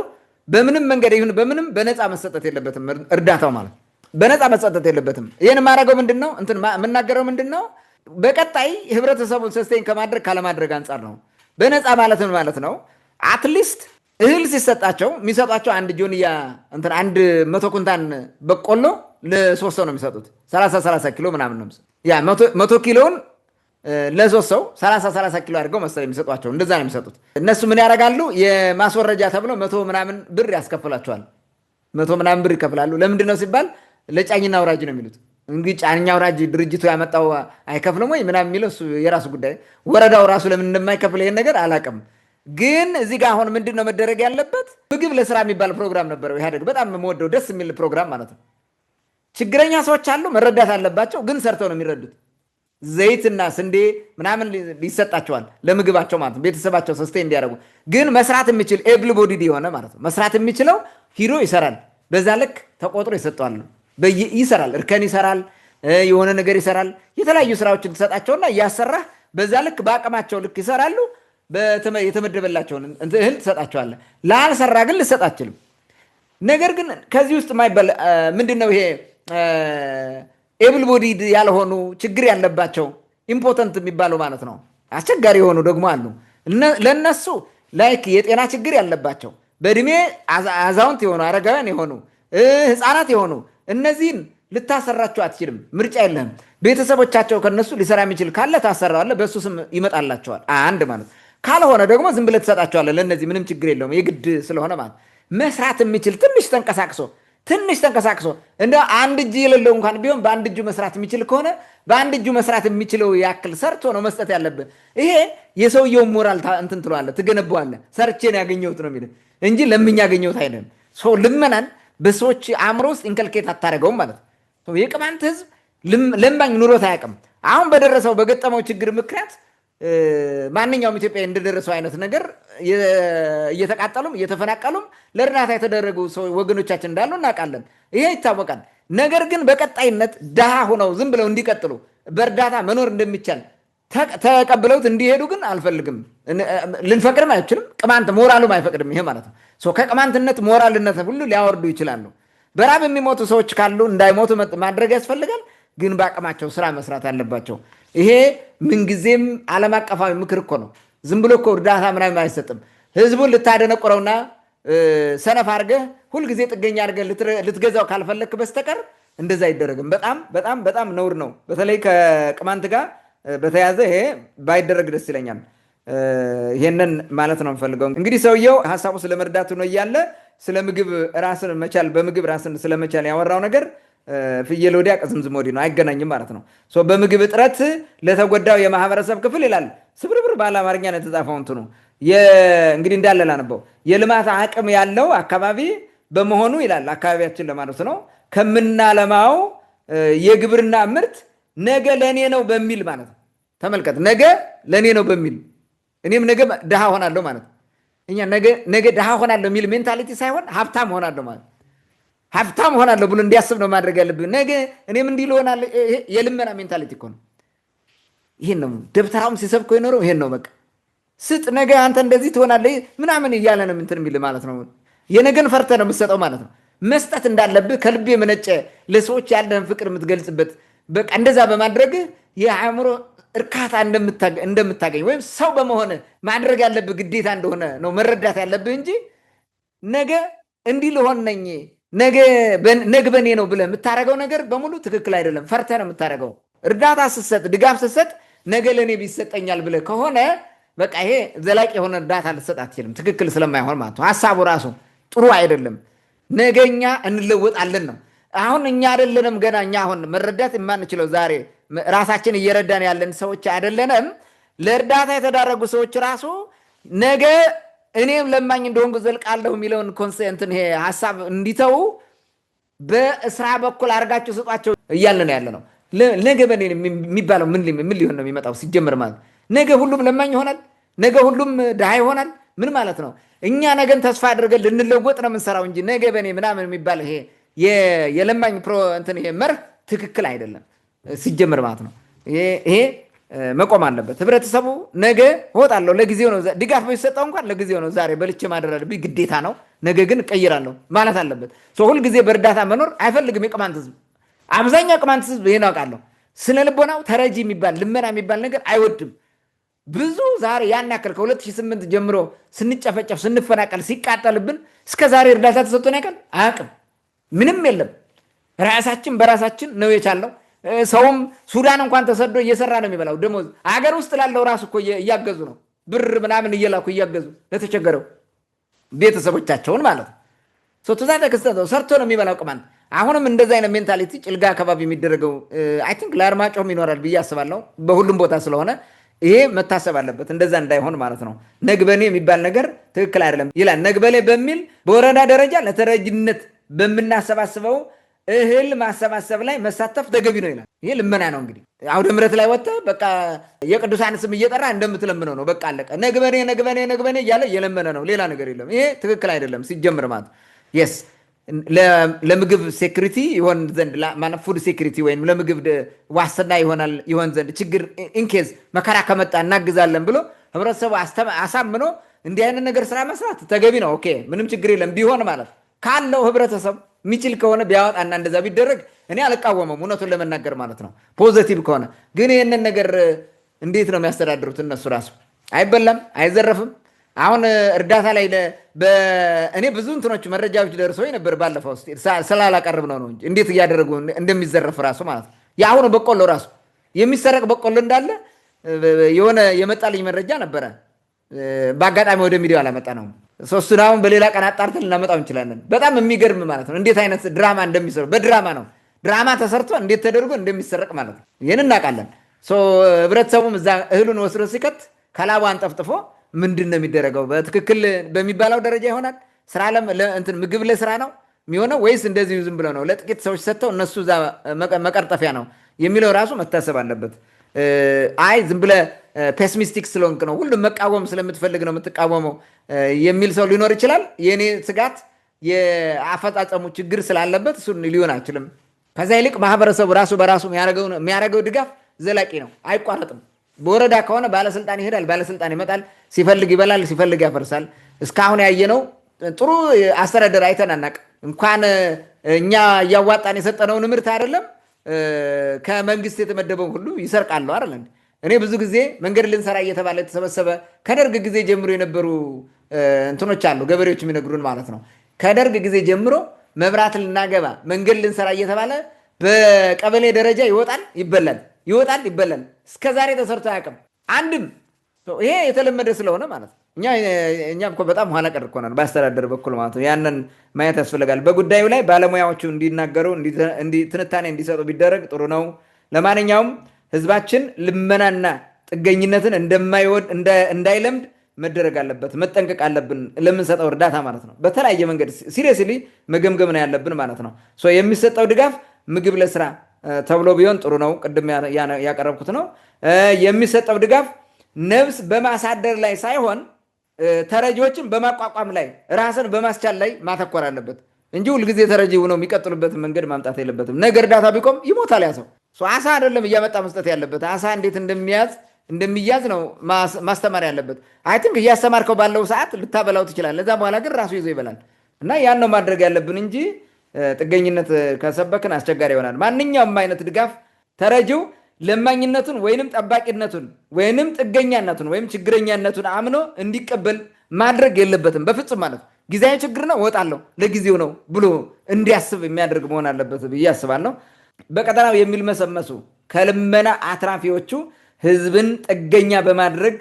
በምንም መንገድ ይሁን በምንም በነፃ መሰጠት የለበትም። እርዳታው ማለት በነፃ መሰጠት የለበትም። ይህን የማደርገው ምንድን ነው የምናገረው ምንድን ነው በቀጣይ ህብረተሰቡን ሰስቴን ከማድረግ ካለማድረግ አንጻር ነው። በነፃ ማለት ምን ማለት ነው? አትሊስት እህል ሲሰጣቸው የሚሰጧቸው አንድ ጆንያ አንድ 100 ኩንታን በቆሎ ለ3 ሰው ነው የሚሰጡት። 30 ኪሎ ምናምን ነው ያ 100 ኪሎውን ለ3 ሰው 30 ኪሎ አድርገው መሰለኝ የሚሰጧቸው። እንደዛ ነው የሚሰጡት። እነሱ ምን ያደርጋሉ? የማስወረጃ ተብሎ 100 ምናምን ብር ያስከፍላቸዋል። 100 ምናምን ብር ይከፍላሉ። ለምንድን ነው ሲባል ለጫኝና አውራጅ ነው የሚሉት። እንግዲህ ጫኝና አውራጅ ድርጅቱ ያመጣው አይከፍልም ወይ ምናምን የሚለው እሱ የራሱ ጉዳይ። ወረዳው ራሱ ለምን እንደማይከፍል ይሄን ነገር አላውቅም። ግን እዚህ ጋር አሁን ምንድን ነው መደረግ ያለበት? ምግብ ለስራ የሚባል ፕሮግራም ነበረው ኢህአዴግ። በጣም የምወደው ደስ የሚል ፕሮግራም ማለት ነው። ችግረኛ ሰዎች አሉ፣ መረዳት አለባቸው፣ ግን ሰርተው ነው የሚረዱት። ዘይትና ስንዴ ምናምን ሊሰጣቸዋል ለምግባቸው ማለት ነው፣ ቤተሰባቸው ሰስቴ እንዲያደርጉ። ግን መስራት የሚችል ኤብል ቦዲድ የሆነ ማለት ነው መስራት የሚችለው ሂዶ ይሰራል። በዛ ልክ ተቆጥሮ ይሰጠዋል። ይሰራል፣ እርከን ይሰራል፣ የሆነ ነገር ይሰራል። የተለያዩ ስራዎችን ትሰጣቸውና እያሰራህ በዛ ልክ በአቅማቸው ልክ ይሰራሉ። የተመደበላቸውን እህል ትሰጣቸዋለህ። ላልሰራ ግን ልሰጥ አትችልም። ነገር ግን ከዚህ ውስጥ ማይበል ምንድነው ይሄ ኤብል ቦዲድ ያልሆኑ ችግር ያለባቸው ኢምፖተንት የሚባለው ማለት ነው። አስቸጋሪ የሆኑ ደግሞ አሉ። ለነሱ ላይክ የጤና ችግር ያለባቸው በእድሜ አዛውንት የሆኑ አረጋውያን የሆኑ ህፃናት የሆኑ እነዚህን ልታሰራቸው አትችልም። ምርጫ የለህም። ቤተሰቦቻቸው ከነሱ ሊሰራ የሚችል ካለ ታሰራዋለህ፣ በእሱ ስም ይመጣላቸዋል። አንድ ማለት ካልሆነ ደግሞ ዝም ብለህ ትሰጣቸዋለህ። ለእነዚህ ምንም ችግር የለውም የግድ ስለሆነ ማለት መስራት የሚችል ትንሽ ተንቀሳቅሶ እንደ አንድ እጅ የሌለው እንኳን ቢሆን በአንድ እጁ መስራት የሚችል ከሆነ በአንድ እጁ መስራት የሚችለው ያክል ሰርቶ ነው መስጠት ያለብህ። ይሄ የሰውየውን ሞራል እንትን ትለዋለህ፣ ትገነባዋለህ። ሰርቼ ነው ያገኘሁት ነው የሚልህ እንጂ ለምኝ ያገኘሁት አይደለም። ልመናን በሰዎች አእምሮ ውስጥ ኢንከልኬት አታደርገውም ማለት ነው። የቅማንት ህዝብ ለማኝ ኑሮት አያውቅም። አሁን በገጠመው ችግር ምክንያት ማንኛውም ኢትዮጵያ እንደደረሰው አይነት ነገር እየተቃጠሉም እየተፈናቀሉም ለእርዳታ የተደረጉ ወገኖቻችን እንዳሉ እናውቃለን። ይሄ ይታወቃል። ነገር ግን በቀጣይነት ድሃ ሆነው ዝም ብለው እንዲቀጥሉ በእርዳታ መኖር እንደሚቻል ተቀብለውት እንዲሄዱ ግን አልፈልግም። ልንፈቅድም አይችልም። ቅማንት ሞራሉም አይፈቅድም። ይሄ ማለት ነው ከቅማንትነት ሞራልነት ሁሉ ሊያወርዱ ይችላሉ። በራብ የሚሞቱ ሰዎች ካሉ እንዳይሞቱ ማድረግ ያስፈልጋል። ግን በአቅማቸው ስራ መስራት አለባቸው። ይሄ ምንጊዜም ዓለም አቀፋዊ ምክር እኮ ነው። ዝም ብሎ እኮ እርዳታ ምናምን አይሰጥም። ህዝቡን ልታደነቁረውና ሰነፍ አድርገህ ሁልጊዜ ጥገኛ አድርገህ ልትገዛው ካልፈለክ በስተቀር እንደዛ አይደረግም። በጣም በጣም በጣም ነውር ነው። በተለይ ከቅማንት ጋር በተያዘ ይሄ ባይደረግ ደስ ይለኛል። ይሄንን ማለት ነው የምፈልገው። እንግዲህ ሰውየው ሀሳቡ ስለመርዳቱ ነው እያለ ስለ ምግብ ራስን መቻል በምግብ ራስን ስለመቻል ያወራው ነገር ፍየል ወዲያ ቅዝምዝም ወዲህ ነው፣ አይገናኝም ማለት ነው። በምግብ እጥረት ለተጎዳው የማህበረሰብ ክፍል ይላል ስብርብር ባለ አማርኛ ነው የተጻፈው። እንትኑ እንግዲህ እንዳለ ላነበው የልማት አቅም ያለው አካባቢ በመሆኑ ይላል አካባቢያችን ለማለት ነው ከምናለማው የግብርና ምርት ነገ ለኔ ነው በሚል ማለት ነው። ተመልከት፣ ነገ ለኔ ነው በሚል እኔም ነገ ድሃ ሆናለሁ ማለት ነው። እኛ ነገ ድሃ ሆናለሁ የሚል ሜንታሊቲ ሳይሆን ሀብታም ሆናለሁ ማለት ሀብታም ሆናለሁ ብሎ እንዲያስብ ነው ማድረግ ያለብን። ነገ እኔም እንዲህ ልሆናለሁ። የልመና ሜንታሊቲ እኮ ነው። ይሄን ነው ደብተራውም ሲሰብከው የኖረው ይሄን ነው። በቃ ስጥ ነገ አንተ እንደዚህ ትሆናለህ ምናምን እያለ ነው እንትን የሚል ማለት ነው። የነገን ፈርተህ ነው የምትሰጠው ማለት ነው። መስጠት እንዳለብህ ከልብ የመነጨ ለሰዎች ያለህን ፍቅር የምትገልጽበት በቃ እንደዛ በማድረግ የአእምሮ እርካታ እንደምታገኝ ወይም ሰው በመሆን ማድረግ ያለብህ ግዴታ እንደሆነ ነው መረዳት ያለብህ እንጂ ነገ እንዲህ ልሆን ነኝ ነገ በኔ ነው ብለህ የምታደርገው ነገር በሙሉ ትክክል አይደለም። ፈርተህ ነው የምታደርገው። እርዳታ ስትሰጥ፣ ድጋፍ ስትሰጥ ነገ ለእኔ ቢሰጠኛል ብለህ ከሆነ በቃ ይሄ ዘላቂ የሆነ እርዳታ ልትሰጥ አትችልም። ትክክል ስለማይሆን ማለት ነው። ሀሳቡ ራሱ ጥሩ አይደለም። ነገኛ እንለወጣለን ነው። አሁን እኛ አይደለንም ገና እኛ አሁን መረዳት የማንችለው ዛሬ ራሳችን እየረዳን ያለን ሰዎች አይደለንም። ለእርዳታ የተዳረጉ ሰዎች ራሱ ነገ እኔም ለማኝ እንደሆንኩ ዘልቃለሁ የሚለውን ኮንሰንትን ይሄ ሀሳብ እንዲተው በስራ በኩል አድርጋችሁ ስጧቸው እያልን ያለ ነው። ነገ በኔ የሚባለው ምን ሊሆን ነው የሚመጣው? ሲጀምር ማለት ነገ ሁሉም ለማኝ ይሆናል። ነገ ሁሉም ድሃ ይሆናል። ምን ማለት ነው? እኛ ነገን ተስፋ አድርገን ልንለወጥ ነው የምንሰራው እንጂ ነገ በኔ ምናምን የሚባል ይሄ የለማኝ እንትን ይሄ መርህ ትክክል አይደለም ሲጀምር ማለት ነው። ይሄ መቆም አለበት። ህብረተሰቡ ነገ እወጣለሁ ለጊዜው ነው ድጋፍ ቢሰጠው እንኳን ለጊዜው ነው ዛሬ በልቼ ማደር አለብኝ ግዴታ ነው ነገ ግን እቀይራለሁ ማለት አለበት። ሁል ጊዜ በእርዳታ መኖር አይፈልግም የቅማንት ህዝብ። አብዛኛው ቅማንት ህዝብ ይሄን አውቃለሁ። ስነ ልቦናው ተረጂ የሚባል ልመና የሚባል ነገር አይወድም። ብዙ ዛሬ ያን ያክል ከ2008 ጀምሮ ስንጨፈጨፍ ስንፈናቀል ሲቃጠልብን እስከ ዛሬ እርዳታ ተሰጥቶን ያውቃል? አያውቅም። ምንም የለም። ራሳችን በራሳችን ነው የቻለው። ሰውም ሱዳን እንኳን ተሰዶ እየሰራ ነው የሚበላው። ደሞዝ አገር ውስጥ ላለው ራሱ እኮ እያገዙ ነው። ብር ምናምን እየላኩ እያገዙ ለተቸገረው ቤተሰቦቻቸውን ማለት ነው። ሶቱዛ ተከስተው ሰርቶ ነው የሚበላው ቅማንት። አሁንም እንደዛ አይነት ሜንታሊቲ ጭልጋ አካባቢ የሚደረገው አይ ቲንክ ለአርማጮም ይኖራል ብዬ አስባለሁ። በሁሉም ቦታ ስለሆነ ይሄ መታሰብ አለበት እንደዛ እንዳይሆን ማለት ነው። ነግበኔ የሚባል ነገር ትክክል አይደለም ይላል። ነግበሌ በሚል በወረዳ ደረጃ ለተረጅነት በምናሰባስበው እህል ማሰባሰብ ላይ መሳተፍ ተገቢ ነው ይላል። ይሄ ልመና ነው እንግዲህ አውደ ምሕረት ላይ ወጥተህ በቃ የቅዱሳን ስም እየጠራ እንደምትለምነው ነው። በቃ አለቀ። ነግበኔ ነግበኔ ነግበኔ እያለ እየለመነ ነው። ሌላ ነገር የለም። ይሄ ትክክል አይደለም ሲጀምር ማለት የስ ለምግብ ሴኩሪቲ ይሆን ዘንድ ማለት ፉድ ሴኩሪቲ ወይም ለምግብ ዋስትና ይሆን ዘንድ ችግር ኢንኬዝ መከራ ከመጣ እናግዛለን ብሎ ህብረተሰቡ አሳምኖ እንዲህ አይነት ነገር ስራ መስራት ተገቢ ነው። ኦኬ ምንም ችግር የለም ቢሆን ማለት ካለው ህብረተሰብ የሚችል ከሆነ ቢያወጣና እንደዛ ቢደረግ እኔ አልቃወመም፣ እውነቱን ለመናገር ማለት ነው። ፖዚቲቭ ከሆነ ግን ይህንን ነገር እንዴት ነው የሚያስተዳድሩት? እነሱ ራሱ አይበላም አይዘረፍም። አሁን እርዳታ ላይ እኔ ብዙ እንትኖች መረጃዎች ደርሰው ነበር ባለፈው ውስጥ ስላላቀርብ ነው እንጂ እንዴት እያደረጉ እንደሚዘረፍ ራሱ ማለት ነው። የአሁኑ በቆሎ ራሱ የሚሰረቅ በቆሎ እንዳለ የሆነ የመጣልኝ መረጃ ነበረ። በአጋጣሚ ወደ ሚዲያው አላመጣ ነው። እሱን አሁን በሌላ ቀን አጣርተን ልናመጣው እንችላለን። በጣም የሚገርም ማለት ነው። እንዴት አይነት ድራማ እንደሚሰሩ በድራማ ነው። ድራማ ተሰርቶ እንዴት ተደርጎ እንደሚሰረቅ ማለት ነው። ይህን እናውቃለን። ህብረተሰቡም እዛ እህሉን ወስዶ ሲከት ከላቡ አንጠፍጥፎ ምንድን ነው የሚደረገው? በትክክል በሚባለው ደረጃ ይሆናል? ስራ ምግብ ለስራ ነው የሚሆነው ወይስ እንደዚሁ ዝም ብለው ነው ለጥቂት ሰዎች ሰጥተው እነሱ እዛ መቀርጠፊያ ነው የሚለው ራሱ መታሰብ አለበት። አይ ዝም ብለህ ፔሲሚስቲክ ስለሆንክ ነው ሁሉም መቃወም ስለምትፈልግ ነው የምትቃወመው የሚል ሰው ሊኖር ይችላል። የእኔ ስጋት የአፈጻጸሙ ችግር ስላለበት እሱን ሊሆን አይችልም። ከዛ ይልቅ ማህበረሰቡ ራሱ በራሱ የሚያደርገው ድጋፍ ዘላቂ ነው፣ አይቋረጥም። በወረዳ ከሆነ ባለስልጣን ይሄዳል፣ ባለስልጣን ይመጣል፣ ሲፈልግ ይበላል፣ ሲፈልግ ያፈርሳል። እስካሁን ያየነው ጥሩ አስተዳደር አይተን አናውቅም። እንኳን እኛ እያዋጣን የሰጠነውን ምርት አይደለም ከመንግስት የተመደበው ሁሉ ይሰርቃሉ አይደል? እኔ ብዙ ጊዜ መንገድ ልንሰራ እየተባለ የተሰበሰበ ከደርግ ጊዜ ጀምሮ የነበሩ እንትኖች አሉ፣ ገበሬዎች የሚነግሩን ማለት ነው። ከደርግ ጊዜ ጀምሮ መብራት ልናገባ መንገድ ልንሰራ እየተባለ በቀበሌ ደረጃ ይወጣል ይበላል፣ ይወጣል ይበላል። እስከዛሬ ተሰርቶ አያውቅም አንድም። ይሄ የተለመደ ስለሆነ ማለት ነው። እኛም እኮ በጣም ኋላ ቀር እኮ ነን በአስተዳደር በኩል ማለት ነው። ያንን ማየት ያስፈልጋል። በጉዳዩ ላይ ባለሙያዎቹ እንዲናገሩ ትንታኔ እንዲሰጡ ቢደረግ ጥሩ ነው። ለማንኛውም ህዝባችን ልመናና ጥገኝነትን እንዳይለምድ መደረግ አለበት፣ መጠንቀቅ አለብን። ለምንሰጠው እርዳታ ማለት ነው በተለያየ መንገድ ሲሪየስሊ መገምገም ነው ያለብን ማለት ነው። የሚሰጠው ድጋፍ ምግብ ለስራ ተብሎ ቢሆን ጥሩ ነው። ቅድም ያቀረብኩት ነው። የሚሰጠው ድጋፍ ነፍስ በማሳደር ላይ ሳይሆን ተረጂዎችን በማቋቋም ላይ ራስን በማስቻል ላይ ማተኮር አለበት እንጂ ሁልጊዜ ተረጂ ሆነው የሚቀጥሉበትን መንገድ ማምጣት የለበትም። ነገ እርዳታ ቢቆም ይሞታል ያ ሰው። አሳ አይደለም እያመጣ መስጠት ያለበት። አሳ እንዴት እንደሚያዝ ነው ማስተማር ያለበት። አይ ቲንክ እያስተማርከው ባለው ሰዓት ልታበላው ትችላለህ። ለዛ በኋላ ግን ራሱ ይዞ ይበላል። እና ያን ነው ማድረግ ያለብን እንጂ ጥገኝነት ከሰበክን አስቸጋሪ ይሆናል። ማንኛውም አይነት ድጋፍ ተረጂው ለማኝነቱን ወይንም ጠባቂነቱን ወይንም ጥገኛነቱን ወይም ችግረኛነቱን አምኖ እንዲቀበል ማድረግ የለበትም በፍጹም ማለት ነው። ጊዜያዊ ችግር ነው እወጣለሁ ለጊዜው ነው ብሎ እንዲያስብ የሚያደርግ መሆን አለበት ብዬ አስባለሁ። በቀጠናው የሚልመሰመሱ ከልመና አትራፊዎቹ ህዝብን ጥገኛ በማድረግ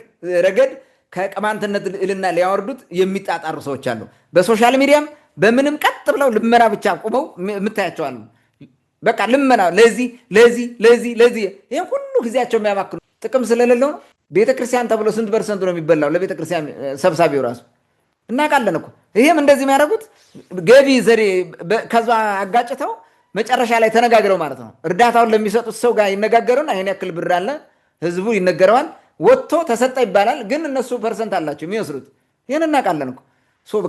ረገድ ከቅማንትነት ልዕልና ሊያወርዱት የሚጣጣሩ ሰዎች አሉ። በሶሻል ሚዲያም በምንም ቀጥ ብለው ልመና ብቻ ቁመው የምታያቸዋሉ። በቃ ልመና ለዚህ ይህ ሁሉ ጊዜያቸው የሚያባክኑ ጥቅም ስለሌለው ነው። ቤተክርስቲያን ተብሎ ስንት ፐርሰንቱ ነው የሚበላው? ለቤተክርስቲያን ሰብሳቢው ራሱ እናውቃለን እኮ። ይህም እንደዚህ የሚያደርጉት ገቢ ዘዴ ከዛ አጋጭተው መጨረሻ ላይ ተነጋግረው ማለት ነው። እርዳታውን ለሚሰጡት ሰው ጋር ይነጋገሩና ይህን ያክል ብር አለ ህዝቡ ይነገረዋል። ወጥቶ ተሰጠ ይባላል። ግን እነሱ ፐርሰንት አላቸው የሚወስዱት። ይህን እናውቃለን እኮ።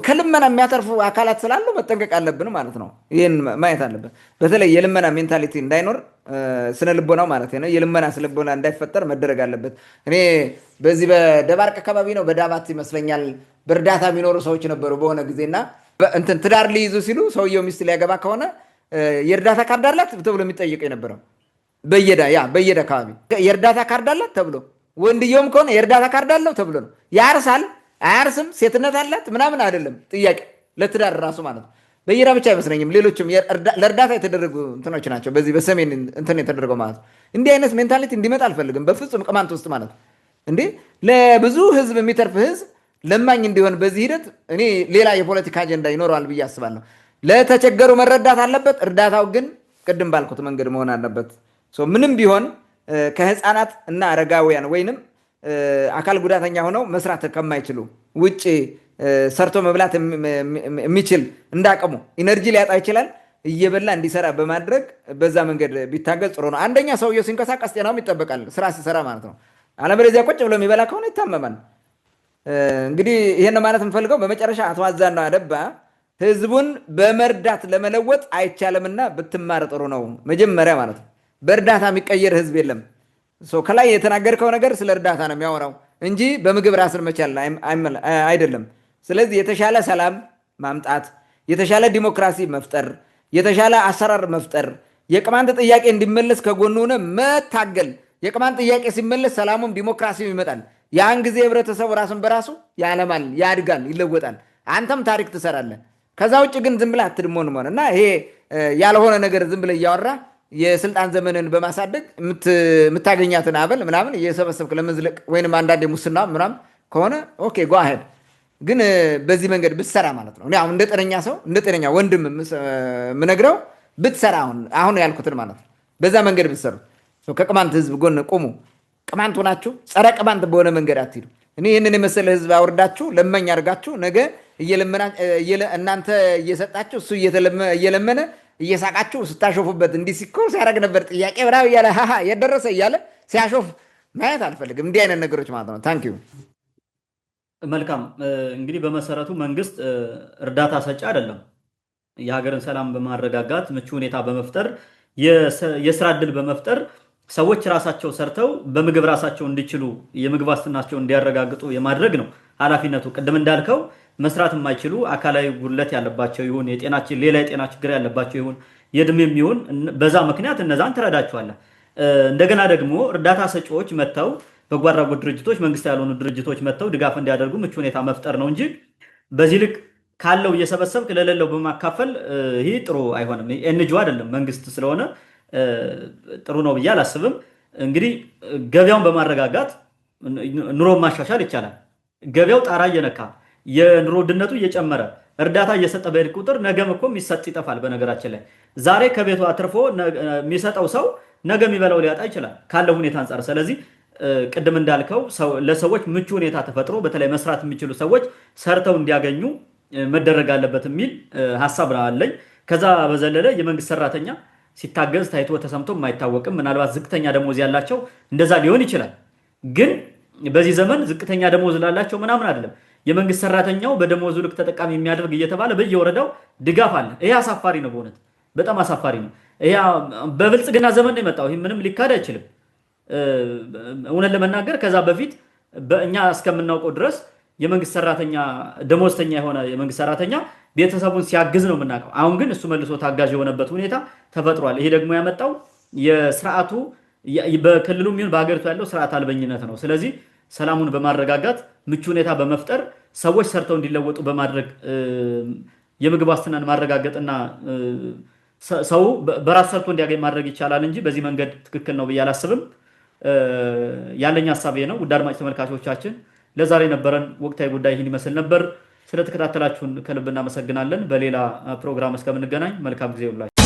ከልመና የሚያተርፉ አካላት ስላሉ መጠንቀቅ አለብን ማለት ነው። ይህን ማየት አለብን። በተለይ የልመና ሜንታሊቲ እንዳይኖር ስነ ልቦናው ማለት ነው። የልመና ስነ ልቦና እንዳይፈጠር መደረግ አለበት። እኔ በዚህ በደባርቅ አካባቢ ነው በዳባት ይመስለኛል በእርዳታ የሚኖሩ ሰዎች ነበሩ በሆነ ጊዜና እንትን ትዳር ሊይዙ ሲሉ ሰውየው ሚስት ሊያገባ ከሆነ የእርዳታ ካርድ አላት ተብሎ የሚጠይቀው የነበረው በየዳ አካባቢ የእርዳታ ካርድ አላት ተብሎ፣ ወንድየውም ከሆነ የእርዳታ ካርድ አለው ተብሎ ነው። ያርሳል አያርስም ሴትነት አላት ምናምን አይደለም ጥያቄ ለትዳር ራሱ ማለት ነው። በየዳ ብቻ አይመስለኝም ሌሎችም ለእርዳታ የተደረጉ እንትኖች ናቸው። በዚህ በሰሜን እንትን የተደረገው ማለት ነው። እንዲህ አይነት ሜንታሊቲ እንዲመጣ አልፈልግም በፍጹም ቅማንት ውስጥ ማለት ነው። እንዴ ለብዙ ህዝብ የሚተርፍ ህዝብ ለማኝ እንዲሆን በዚህ ሂደት እኔ ሌላ የፖለቲካ አጀንዳ ይኖረዋል ብዬ አስባለሁ። ለተቸገሩ መረዳት አለበት። እርዳታው ግን ቅድም ባልኩት መንገድ መሆን አለበት። ምንም ቢሆን ከህፃናት እና አረጋውያን ወይንም አካል ጉዳተኛ ሆነው መስራት ከማይችሉ ውጭ ሰርቶ መብላት የሚችል እንዳቅሙ ኢነርጂ ሊያጣ ይችላል። እየበላ እንዲሰራ በማድረግ በዛ መንገድ ቢታገዝ ጥሩ ነው። አንደኛ ሰውየው ሲንቀሳቀስ ጤናውም ይጠበቃል፣ ስራ ሲሰራ ማለት ነው። አለበለዚያ ቁጭ ብሎ የሚበላ ከሆነ ይታመማል። እንግዲህ ይሄን ማለት የምፈልገው በመጨረሻ አቶ አዛና አደባ ህዝቡን በመርዳት ለመለወጥ አይቻልምና ብትማር ጥሩ ነው መጀመሪያ ማለት ነው። በእርዳታ የሚቀየር ህዝብ የለም። ከላይ የተናገርከው ነገር ስለ እርዳታ ነው የሚያወራው እንጂ በምግብ ራስን መቻል አይደለም። ስለዚህ የተሻለ ሰላም ማምጣት፣ የተሻለ ዲሞክራሲ መፍጠር፣ የተሻለ አሰራር መፍጠር፣ የቅማንት ጥያቄ እንዲመለስ ከጎኑ ሆነ መታገል። የቅማንት ጥያቄ ሲመለስ ሰላሙም ዲሞክራሲም ይመጣል። ያን ጊዜ ህብረተሰቡ ራሱን በራሱ ያለማል፣ ያድጋል፣ ይለወጣል። አንተም ታሪክ ትሰራለህ። ከዛ ውጭ ግን ዝም ብለህ አትድሞን ሆነ እና ይሄ ያልሆነ ነገር ዝም ብለህ እያወራ የስልጣን ዘመንን በማሳደግ የምታገኛትን አበል ምናምን እየሰበሰብክ ለመዝለቅ ወይንም አንዳንድ ሙስና ምናምን ከሆነ ኦኬ ጎ አሄድ። ግን በዚህ መንገድ ብትሰራ ማለት ነው። አሁን እንደ ጤነኛ ሰው እንደ ጤነኛ ወንድም የምነግረው ብትሰራ አሁን ያልኩትን ማለት ነው። በዛ መንገድ ብትሰሩ ከቅማንት ህዝብ ጎን ቁሙ። ቅማንት ሆናችሁ ጸረ ቅማንት በሆነ መንገድ አትሂዱ። እኔ ይህንን የመሰለ ህዝብ አውርዳችሁ ለመኝ አድርጋችሁ ነገ እናንተ እየሰጣችሁ እሱ እየለመነ እየሳቃችሁ ስታሾፉበት እንዲህ ሲኮር ሲያደርግ ነበር ጥያቄ ብራ እያለ የደረሰ እያለ ሲያሾፍ ማየት አልፈልግም። እንዲህ አይነት ነገሮች ማለት ነው። ታንኪዩ። መልካም። እንግዲህ በመሰረቱ መንግስት እርዳታ ሰጪ አይደለም። የሀገርን ሰላም በማረጋጋት ምቹ ሁኔታ በመፍጠር የስራ እድል በመፍጠር ሰዎች ራሳቸው ሰርተው በምግብ ራሳቸው እንዲችሉ የምግብ ዋስትናቸው እንዲያረጋግጡ የማድረግ ነው ኃላፊነቱ። ቅድም እንዳልከው መስራት የማይችሉ አካላዊ ጉድለት ያለባቸው ይሁን ሌላ የጤና ችግር ያለባቸው ይሁን የእድሜም ይሁን በዛ ምክንያት እነዛን ትረዳቸዋለህ። እንደገና ደግሞ እርዳታ ሰጪዎች መጥተው በጎ አድራጎት ድርጅቶች፣ መንግስት ያልሆኑ ድርጅቶች መጥተው ድጋፍ እንዲያደርጉ ምቹ ሁኔታ መፍጠር ነው እንጂ በዚህ ልክ ካለው እየሰበሰብክ ለሌለው በማካፈል ይህ ጥሩ አይሆንም። ኤንጂኦ አይደለም መንግስት ስለሆነ ጥሩ ነው ብዬ አላስብም። እንግዲህ ገበያውን በማረጋጋት ኑሮ ማሻሻል ይቻላል። ገበያው ጣራ እየነካ የኑሮ ውድነቱ እየጨመረ እርዳታ እየሰጠ በሄድ ቁጥር ነገም እኮ የሚሰጥ ይጠፋል። በነገራችን ላይ ዛሬ ከቤቱ አትርፎ የሚሰጠው ሰው ነገ የሚበላው ሊያጣ ይችላል ካለው ሁኔታ አንጻር። ስለዚህ ቅድም እንዳልከው ለሰዎች ምቹ ሁኔታ ተፈጥሮ በተለይ መስራት የሚችሉ ሰዎች ሰርተው እንዲያገኙ መደረግ አለበት የሚል ሀሳብ አለኝ። ከዛ በዘለለ የመንግስት ሰራተኛ ሲታገዝ ታይቶ ተሰምቶ የማይታወቅም ምናልባት ዝቅተኛ ደሞዝ ያላቸው እንደዛ ሊሆን ይችላል። ግን በዚህ ዘመን ዝቅተኛ ደሞዝ ላላቸው ምናምን አይደለም። የመንግስት ሰራተኛው በደሞዙ ልክ ተጠቃሚ የሚያደርግ እየተባለ በየወረዳው ድጋፍ አለ። ይሄ አሳፋሪ ነው፣ በእውነት በጣም አሳፋሪ ነው። ይሄ በብልጽግና ዘመን ነው የመጣው። ይሄ ምንም ሊካድ አይችልም። እውነት ለመናገር ከዛ በፊት በእኛ እስከምናውቀው ድረስ የመንግስት ሰራተኛ ደሞዝተኛ የሆነ የመንግስት ሰራተኛ ቤተሰቡን ሲያግዝ ነው የምናውቀው። አሁን ግን እሱ መልሶ ታጋዥ የሆነበት ሁኔታ ተፈጥሯል። ይሄ ደግሞ ያመጣው የስርዓቱ በክልሉም ይሁን በሀገሪቱ ያለው ስርዓት አልበኝነት ነው። ስለዚህ ሰላሙን በማረጋጋት ምቹ ሁኔታ በመፍጠር ሰዎች ሰርተው እንዲለወጡ በማድረግ የምግብ ዋስትናን ማረጋገጥና ሰው በራስ ሰርቶ እንዲያገኝ ማድረግ ይቻላል እንጂ በዚህ መንገድ ትክክል ነው ብዬ አላስብም። ያለኝ ሀሳብ ነው። ውድ አድማጭ ተመልካቾቻችን ለዛሬ ነበረን ወቅታዊ ጉዳይ ይህን ይመስል ነበር። ስለተከታተላችሁን ከልብ እናመሰግናለን። በሌላ ፕሮግራም እስከምንገናኝ መልካም ጊዜ ይሁንላችሁ።